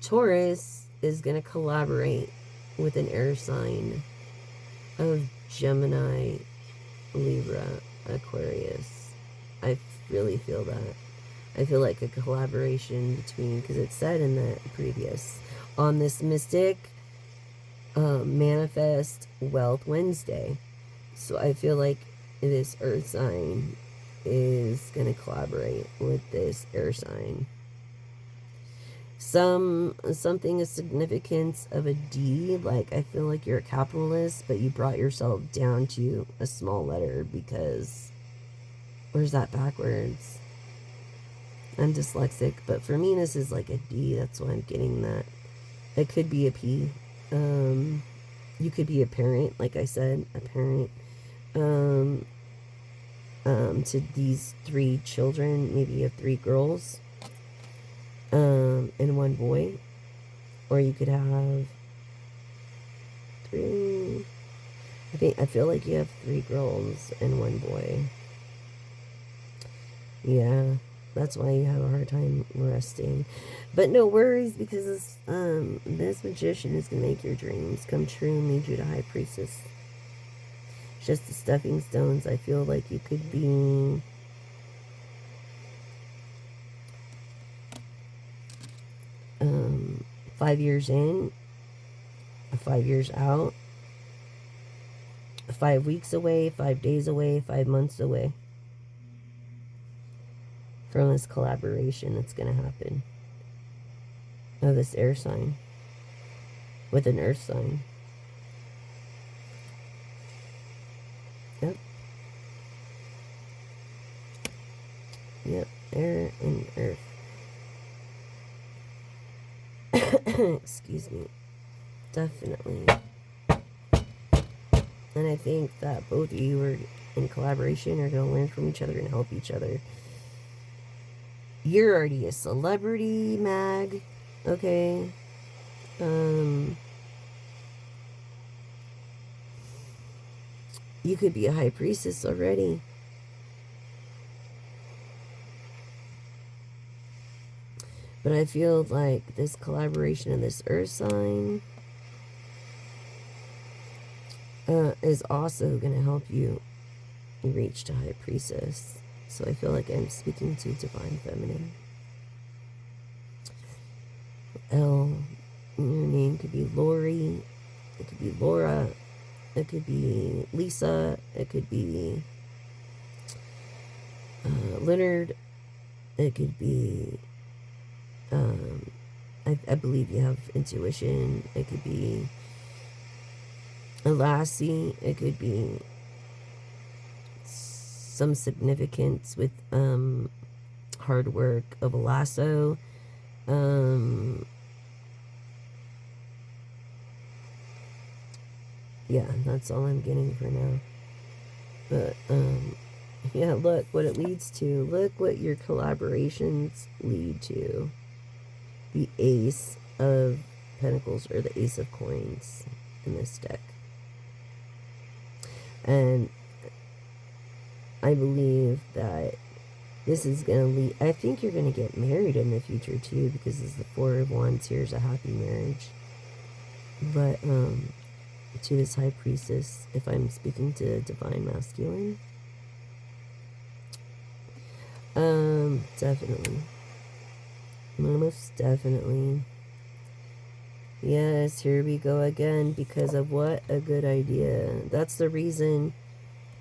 Taurus is going to collaborate with an air sign of Gemini, Libra, Aquarius. I really feel that. I feel like a collaboration between, because it said in the previous, on this Mystic Manifest Wealth Wednesday. So I feel like this earth sign is going to collaborate with this air sign. Something of significance of a D, like I feel like you're a capitalist, but you brought yourself down to a small letter because, where's that backwards? I'm dyslexic, but for me this is like a D, that's why I'm getting that. It could be a P. You could be a parent, like I said, a parent to these 3 children. Maybe you have 3 girls and 1 boy, or you could have 3. I feel like you have 3 girls and 1 boy. Yeah, that's why you have a hard time resting. But no worries, because this magician is going to make your dreams come true and lead you to High Priestess. Just the stepping stones. I feel like you could be 5 years in, 5 years out, 5 weeks away, 5 days away, 5 months away from this collaboration that's going to happen of this air sign with an earth sign. Yep. Yep, air and earth. Excuse me. Definitely. And I think that both of you are in collaboration, are going to learn from each other and help each other. You're already a celebrity, Mag. Okay. You could be a high priestess already. But I feel like this collaboration of this earth sign is also going to help you reach to high priestess. So I feel like I'm speaking to divine feminine. L, your name could be Lori, it could be Laura, it could be Lisa, it could be Leonard, it could be, I believe you have intuition, it could be a Lassie, it could be some significance with hard work of a lasso. Yeah, that's all I'm getting for now. But yeah, look what it leads to. Look what your collaborations lead to. The Ace of Pentacles, or the Ace of Coins in this deck. And I believe that this is going to lead, I think you're going to get married in the future too, because it's the 4 of Wands. Here's a happy marriage. But to this high priestess, if I'm speaking to divine masculine, definitely, most definitely. Yes, here we go again, because of what a good idea. That's the reason.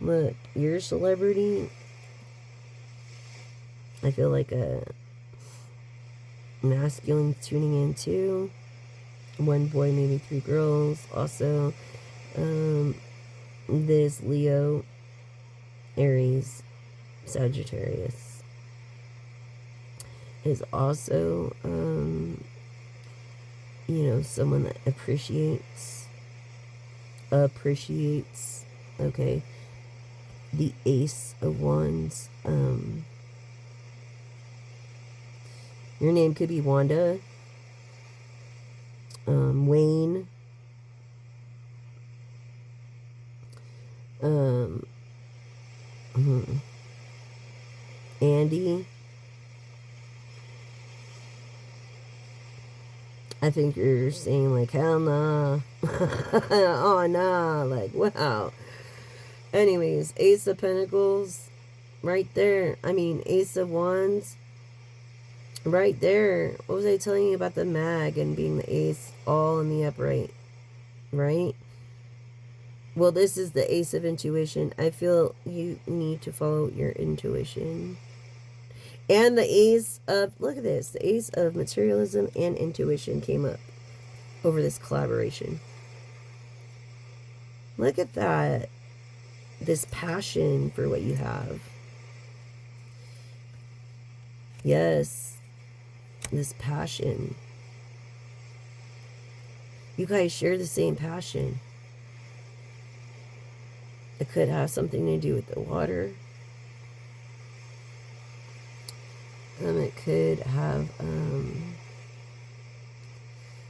Look, you're a celebrity. I feel like a masculine tuning in too. 1 boy, maybe 3 girls. Also, this Leo, Aries, Sagittarius is also, you know, someone that appreciates, okay, the Ace of Wands. Your name could be Wanda, Wayne, Um, Andy, I think you're saying like, hell nah. Oh nah. Like, wow. Anyways, Ace of Pentacles, right there. I mean, Ace of Wands, right there. What was I telling you about the mag and being the ace all in the upright? Right? Well, this is the Ace of Intuition. I feel you need to follow your intuition. And the Ace of, look at this, the Ace of Materialism and Intuition came up over this collaboration. Look at that. This passion for what you have. Yes. This passion. You guys share the same passion. It could have something to do with the water. It could have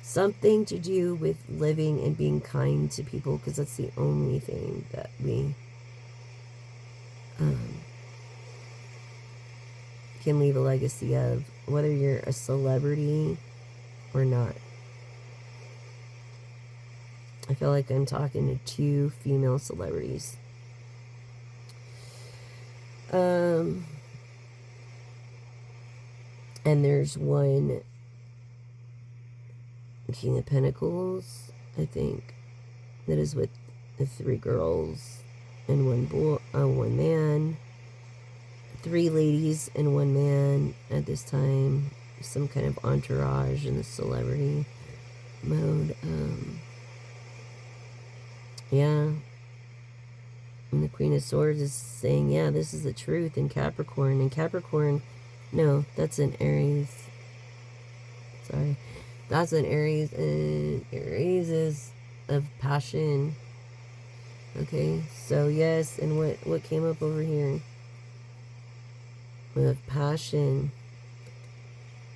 something to do with living and being kind to people, because that's the only thing that we can leave a legacy of, whether you're a celebrity or not. I feel like I'm talking to two female celebrities. And there's one King of Pentacles, I think, that is with the 3 girls and one man. 3 ladies and 1 man at this time. Some kind of entourage in the celebrity mode. Yeah. And the Queen of Swords is saying, yeah, this is the truth in Capricorn. And Capricorn, no, that's an Aries. Sorry. That's an Aries. And Aries is of passion. Okay, so yes, and what came up over here? With passion.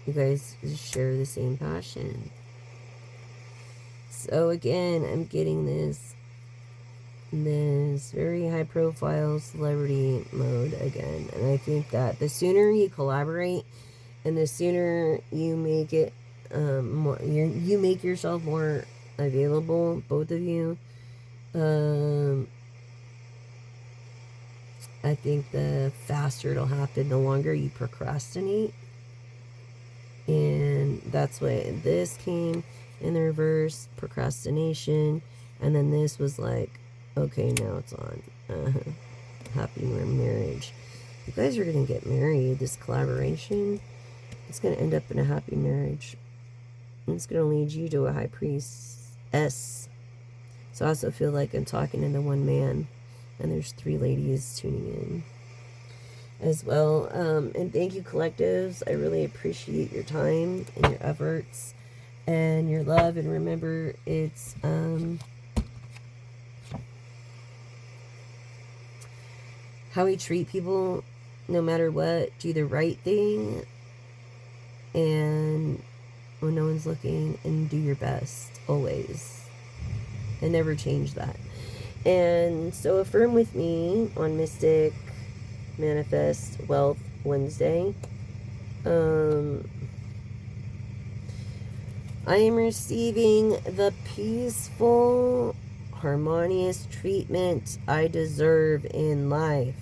You guys share the same passion. So again, I'm getting this very high profile celebrity mode again. And I think that the sooner you collaborate and the sooner you make it more, you make yourself more available, both of you, I think the faster it'll happen, the longer you procrastinate. And that's what this came in the reverse, procrastination. And then this was like, okay, now it's on. Happy marriage. You guys are going to get married. This collaboration, it's going to end up in a happy marriage. And it's going to lead you to a high priestess. So I also feel like I'm talking to the one man. And there's 3 ladies tuning in as well. And thank you, collectives. I really appreciate your time and your efforts and your love. And remember, it's how we treat people, no matter what. Do the right thing, and when no one's looking, and do your best always, and never change that. And so affirm with me on Mystic Manifest Wealth Wednesday. I am receiving the peaceful, harmonious treatment I deserve in life.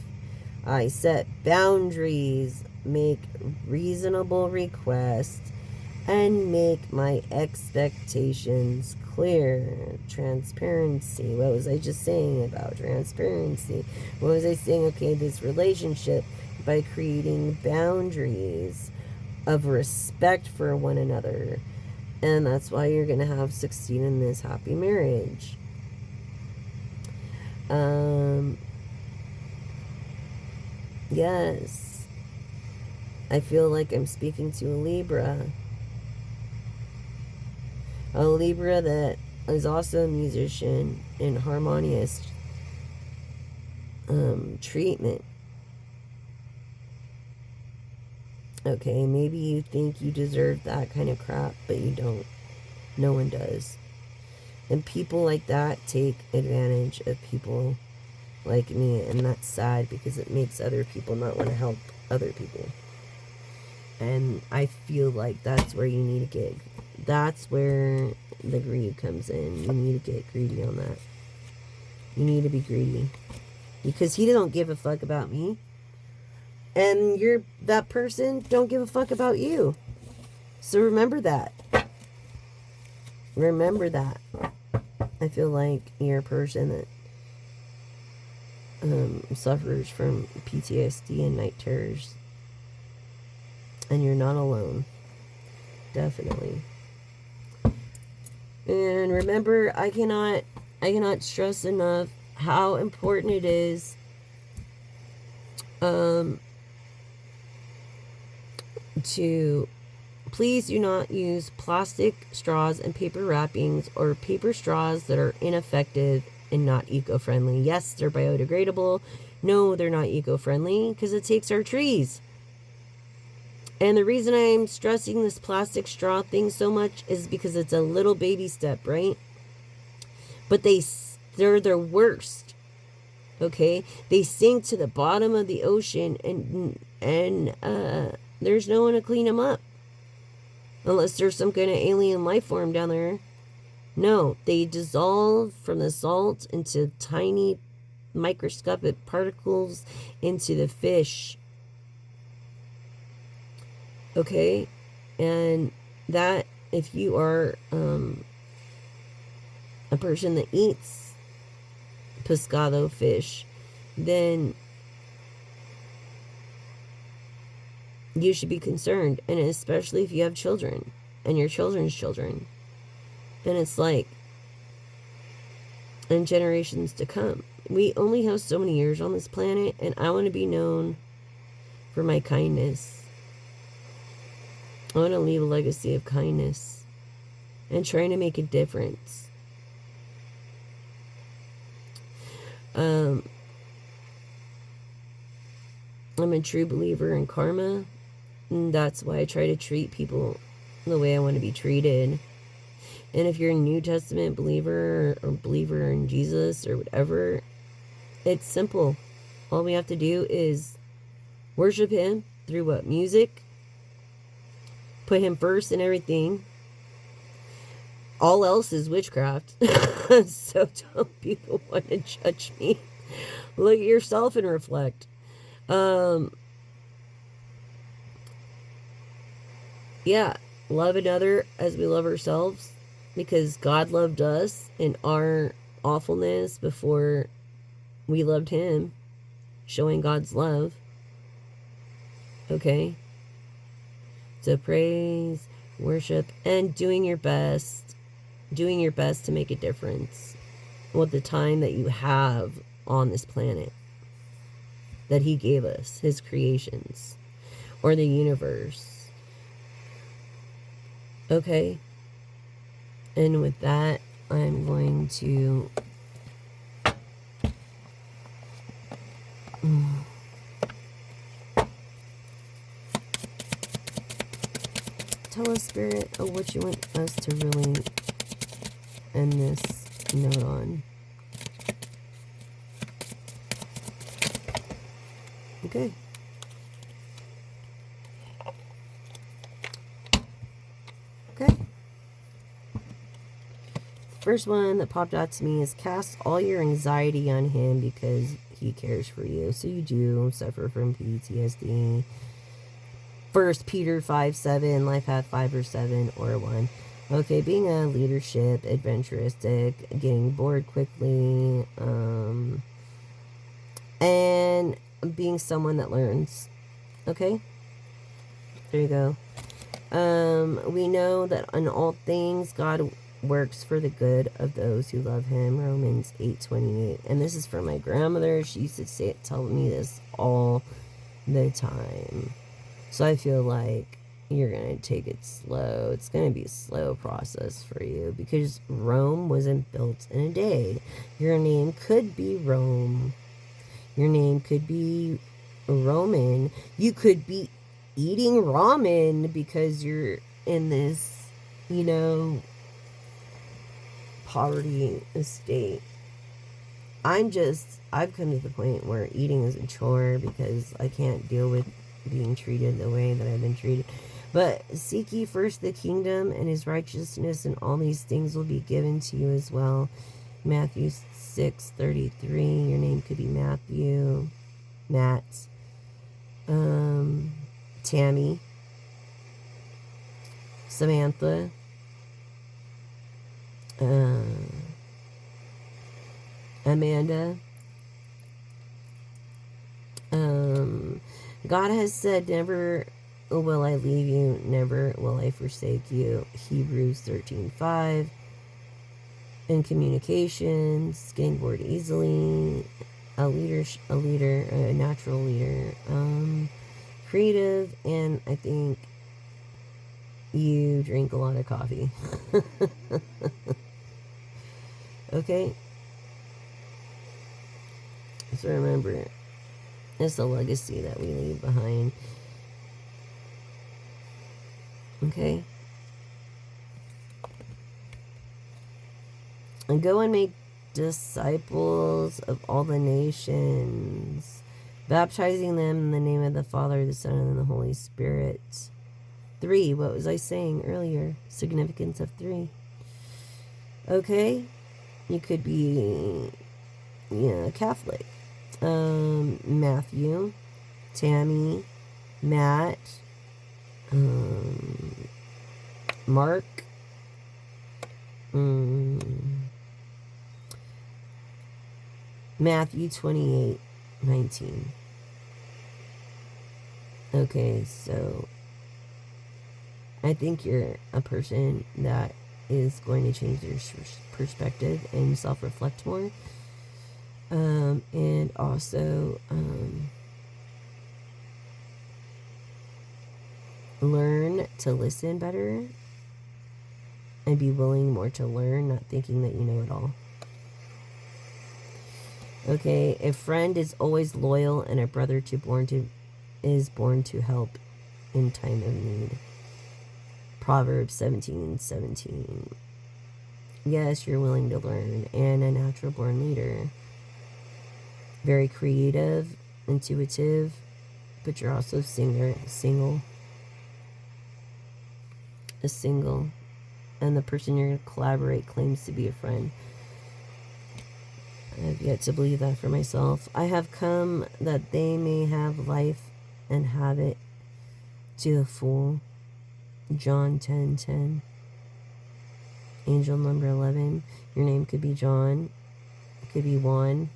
I set boundaries, make reasonable requests, and make my expectations clear. Transparency. What was I just saying about transparency? What was I saying? Okay, this relationship, by creating boundaries of respect for one another. And that's why you're going to have succeed in this happy marriage. Yes. I feel like I'm speaking to a Libra. A Libra that is also a musician in harmonious treatment. Okay, maybe you think you deserve that kind of crap, but you don't. No one does. And people like that take advantage of people like me, and that's sad because it makes other people not want to help other people. And I feel like that's where you need to get, that's where the greed comes in. You need to get greedy on that. You need to be greedy. Because he don't give a fuck about me. And that person don't give a fuck about you. So remember that. Remember that. I feel like you're a person that suffers from PTSD and night terrors. And you're not alone. Definitely. And remember, I cannot stress enough how important it is to please do not use plastic straws and paper wrappings or paper straws that are ineffective and not eco-friendly. Yes, they're biodegradable. No, they're not eco-friendly because it takes our trees. And the reason I'm stressing this plastic straw thing so much is because it's a little baby step, right? But they're the worst. Okay? They sink to the bottom of the ocean and there's no one to clean them up. Unless there's some kind of alien life form down there. No, they dissolve from the salt into tiny microscopic particles into the fish. Okay? And that, if you are a person that eats pescado fish, then you should be concerned. And especially if you have children and your children's children. And it's like, and generations to come. We only have so many years on this planet, and I want to be known for my kindness. I want to leave a legacy of kindness and trying to make a difference. I'm a true believer in karma, and that's why I try to treat people the way I want to be treated. And if you're a New Testament believer or believer in Jesus or whatever, it's simple. All we have to do is worship him through what? Music. Put him first in everything. All else is witchcraft. So don't people want to judge me. Look at yourself and reflect. Yeah, love another as we love ourselves. Because God loved us in our awfulness before we loved him. Showing God's love. Okay? So praise, worship, and doing your best. Doing your best to make a difference with the time that you have on this planet that he gave us, his creations, or the universe. Okay? And with that, I'm going to tell us, Spirit, what you want us to really end this note on. Okay. Okay. First one that popped out to me is cast all your anxiety on him because he cares for you. So you do suffer from PTSD. 1 Peter 5:7, life hath 5 or 7 or 1. Okay, being a leadership, adventuristic, getting bored quickly, and being someone that learns. Okay? There you go. We know that in all things, God works for the good of those who love him. Romans 8:28. And this is from my grandmother. She used to tell me this all the time. So I feel like you're going to take it slow. It's going to be a slow process for you because Rome wasn't built in a day. Your name could be Rome. Your name could be Roman. You could be eating ramen because you're in this, poverty state. I've come to the point where eating is a chore because I can't deal with being treated the way that I've been treated. But seek ye first the kingdom and his righteousness, and all these things will be given to you as well. Matthew 6:33. Your name could be Matthew, Matt, Tammy, Samantha, Amanda. God has said, never will I leave you, never will I forsake you. Hebrews 13:5. In communications, getting bored easily, a natural leader, creative, and I think you drink a lot of coffee. Okay? So remember, it's a legacy that we leave behind. Okay? And go and make disciples of all the nations, baptizing them in the name of the Father, the Son, and the Holy Spirit. 3, what was I saying earlier? Significance of 3. Okay? You could be, Catholic. Matthew, Tammy, Matt, Mark, Matthew 28:19. Okay, so I think you're a person that is going to change their perspective and self-reflect more. And also learn to listen better and be willing more to learn, not thinking that you know it all. Okay, a friend is always loyal, and a brother is born to help in time of need. Proverbs 17:17. Yes, you're willing to learn, and a natural born leader. Very creative, intuitive, but you're also single. A single. And the person you're going to collaborate claims to be a friend. I have yet to believe that for myself. I have come that they may have life and have it to the full. John 10:10. Angel number 11. Your name could be John. It could be Juan.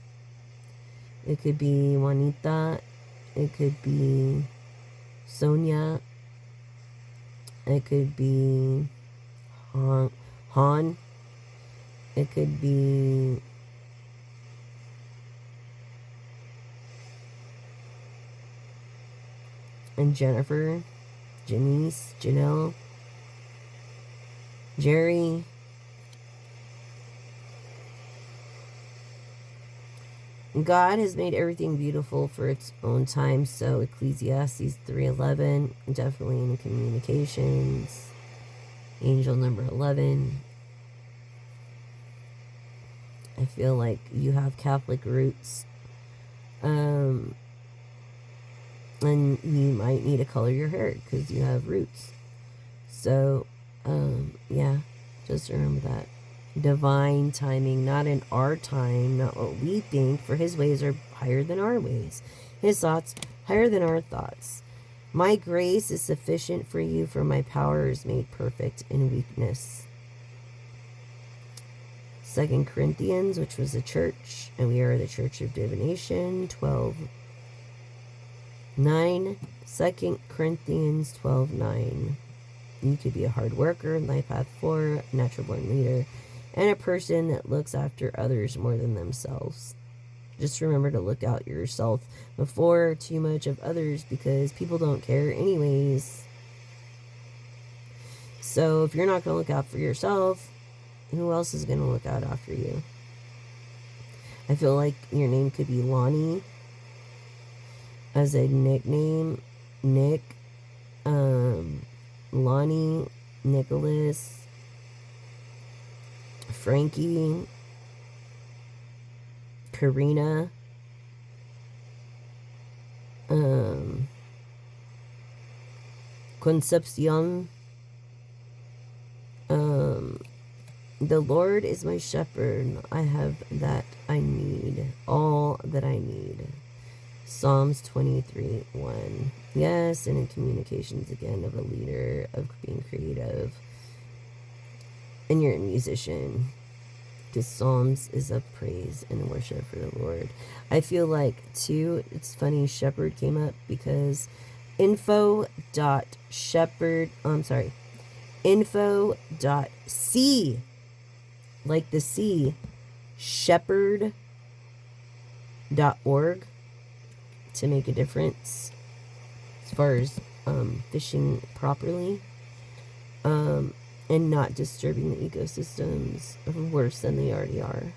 It could be Juanita. It could be Sonia. It could be Han. It could be and Jennifer, Janice, Janelle, Jerry, God has made everything beautiful for its own time, so Ecclesiastes 3:11, definitely in the communications. Angel number 11. I feel like you have Catholic roots. And you might need to color your hair because you have roots. So, yeah, just remember that. Divine timing, not in our time, not what we think, for his ways are higher than our ways. His thoughts higher than our thoughts. My grace is sufficient for you, for my power is made perfect in weakness. 2 Corinthians, which was a church, and we are the Church of Divination, 12:9. 2 Corinthians 12:9. You could be a hard worker, life path 4, natural born leader, and a person that looks after others more than themselves. Just remember to look out yourself before too much of others, because people don't care anyways. So if you're not going to look out for yourself, who else is going to look out after you? I feel like your name could be Lonnie as a nickname. Nick, Lonnie, Nicholas, Frankie, Karina. Concepcion. The Lord is my shepherd. I have that I need. All that I need. Psalms 23:1. Yes, and in communications again of a leader, of being creative. And you're a musician. Because Psalms is of praise and worship for the Lord. I feel like, too, it's funny, shepherd came up because info.c, like the sea, shepherd.org to make a difference as far as fishing properly. And not disturbing the ecosystems worse than they already are.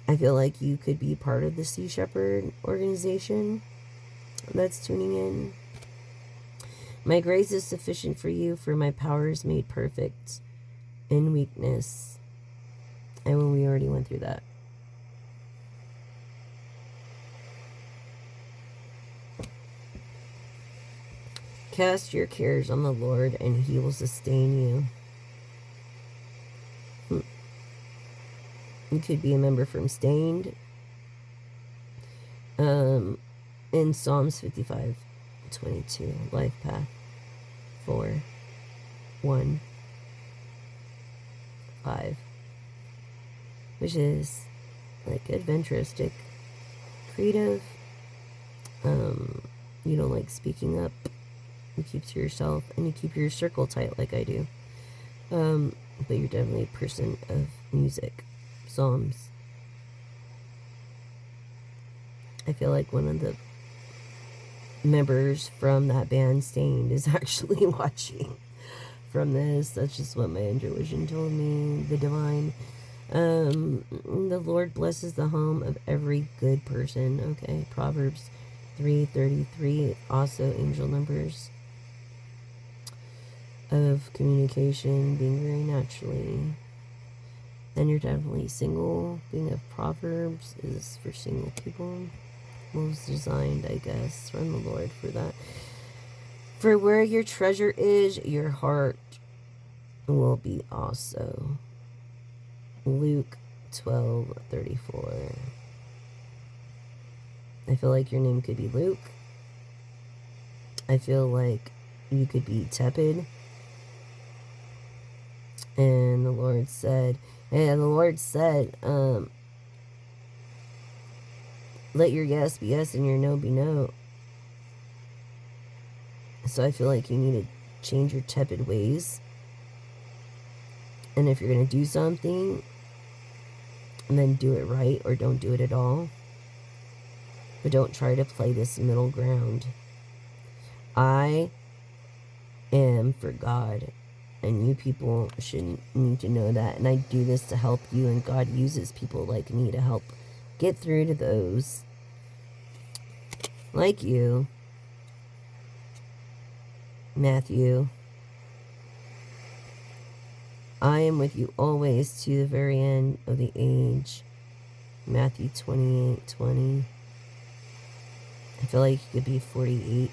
I feel like you could be part of the Sea Shepherd organization that's tuning in. My grace is sufficient for you, for my power is made perfect in weakness. And when we already went through that. Cast your cares on the Lord, and he will sustain you. You could be a member from Stained. In Psalms 55:22, Life Path 4:1-5, which is like adventuristic, creative. You don't like speaking up. You keep to yourself, and you keep your circle tight like I do. But you're definitely a person of music. Psalms. I feel like one of the members from that band Stained is actually watching from this. That's just what my intuition told me. The divine. The Lord blesses the home of every good person. Okay. Proverbs 3:33. Also angel numbers of communication being very naturally. And you're definitely single. Being of Proverbs is for single people. Was designed, I guess, from the Lord for that. For where your treasure is, your heart will be also. Luke 12:34. I feel like your name could be Luke. I feel like you could be tepid. And the Lord said, let your yes be yes and your no be no. So I feel like you need to change your tepid ways. And if you're going to do something, then do it right or don't do it at all. But don't try to play this middle ground. I am for God. And you people should need to know that. And I do this to help you. And God uses people like me to help get through to those like you. Matthew. I am with you always to the very end of the age. Matthew 28:20. I feel like you could be 48,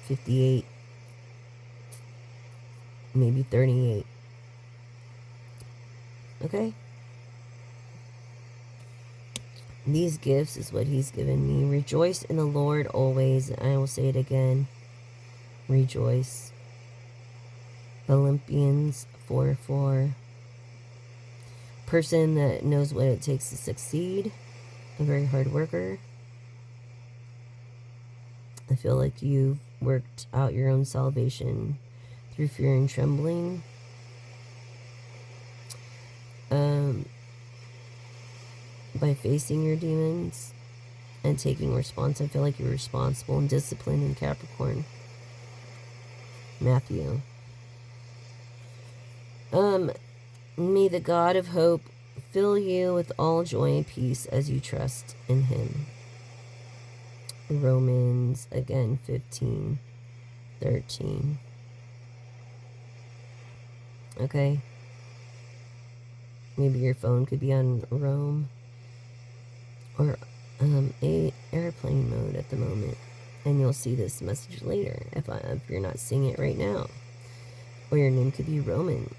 58. Maybe 38. Okay? These gifts is what he's given me. Rejoice in the Lord always. I will say it again. Rejoice. Philippians 4:4. Person that knows what it takes to succeed. A very hard worker. I feel like you've worked out your own salvation through fear and trembling. By facing your demons and taking response. I feel like you're responsible and disciplined in Capricorn. Matthew. May the God of hope fill you with all joy and peace as you trust in him. Romans, again, 15:13. Okay. Maybe your phone could be on Rome. or a airplane mode at the moment, and you'll see this message later if you're not seeing it right now. Or your name could be Roman.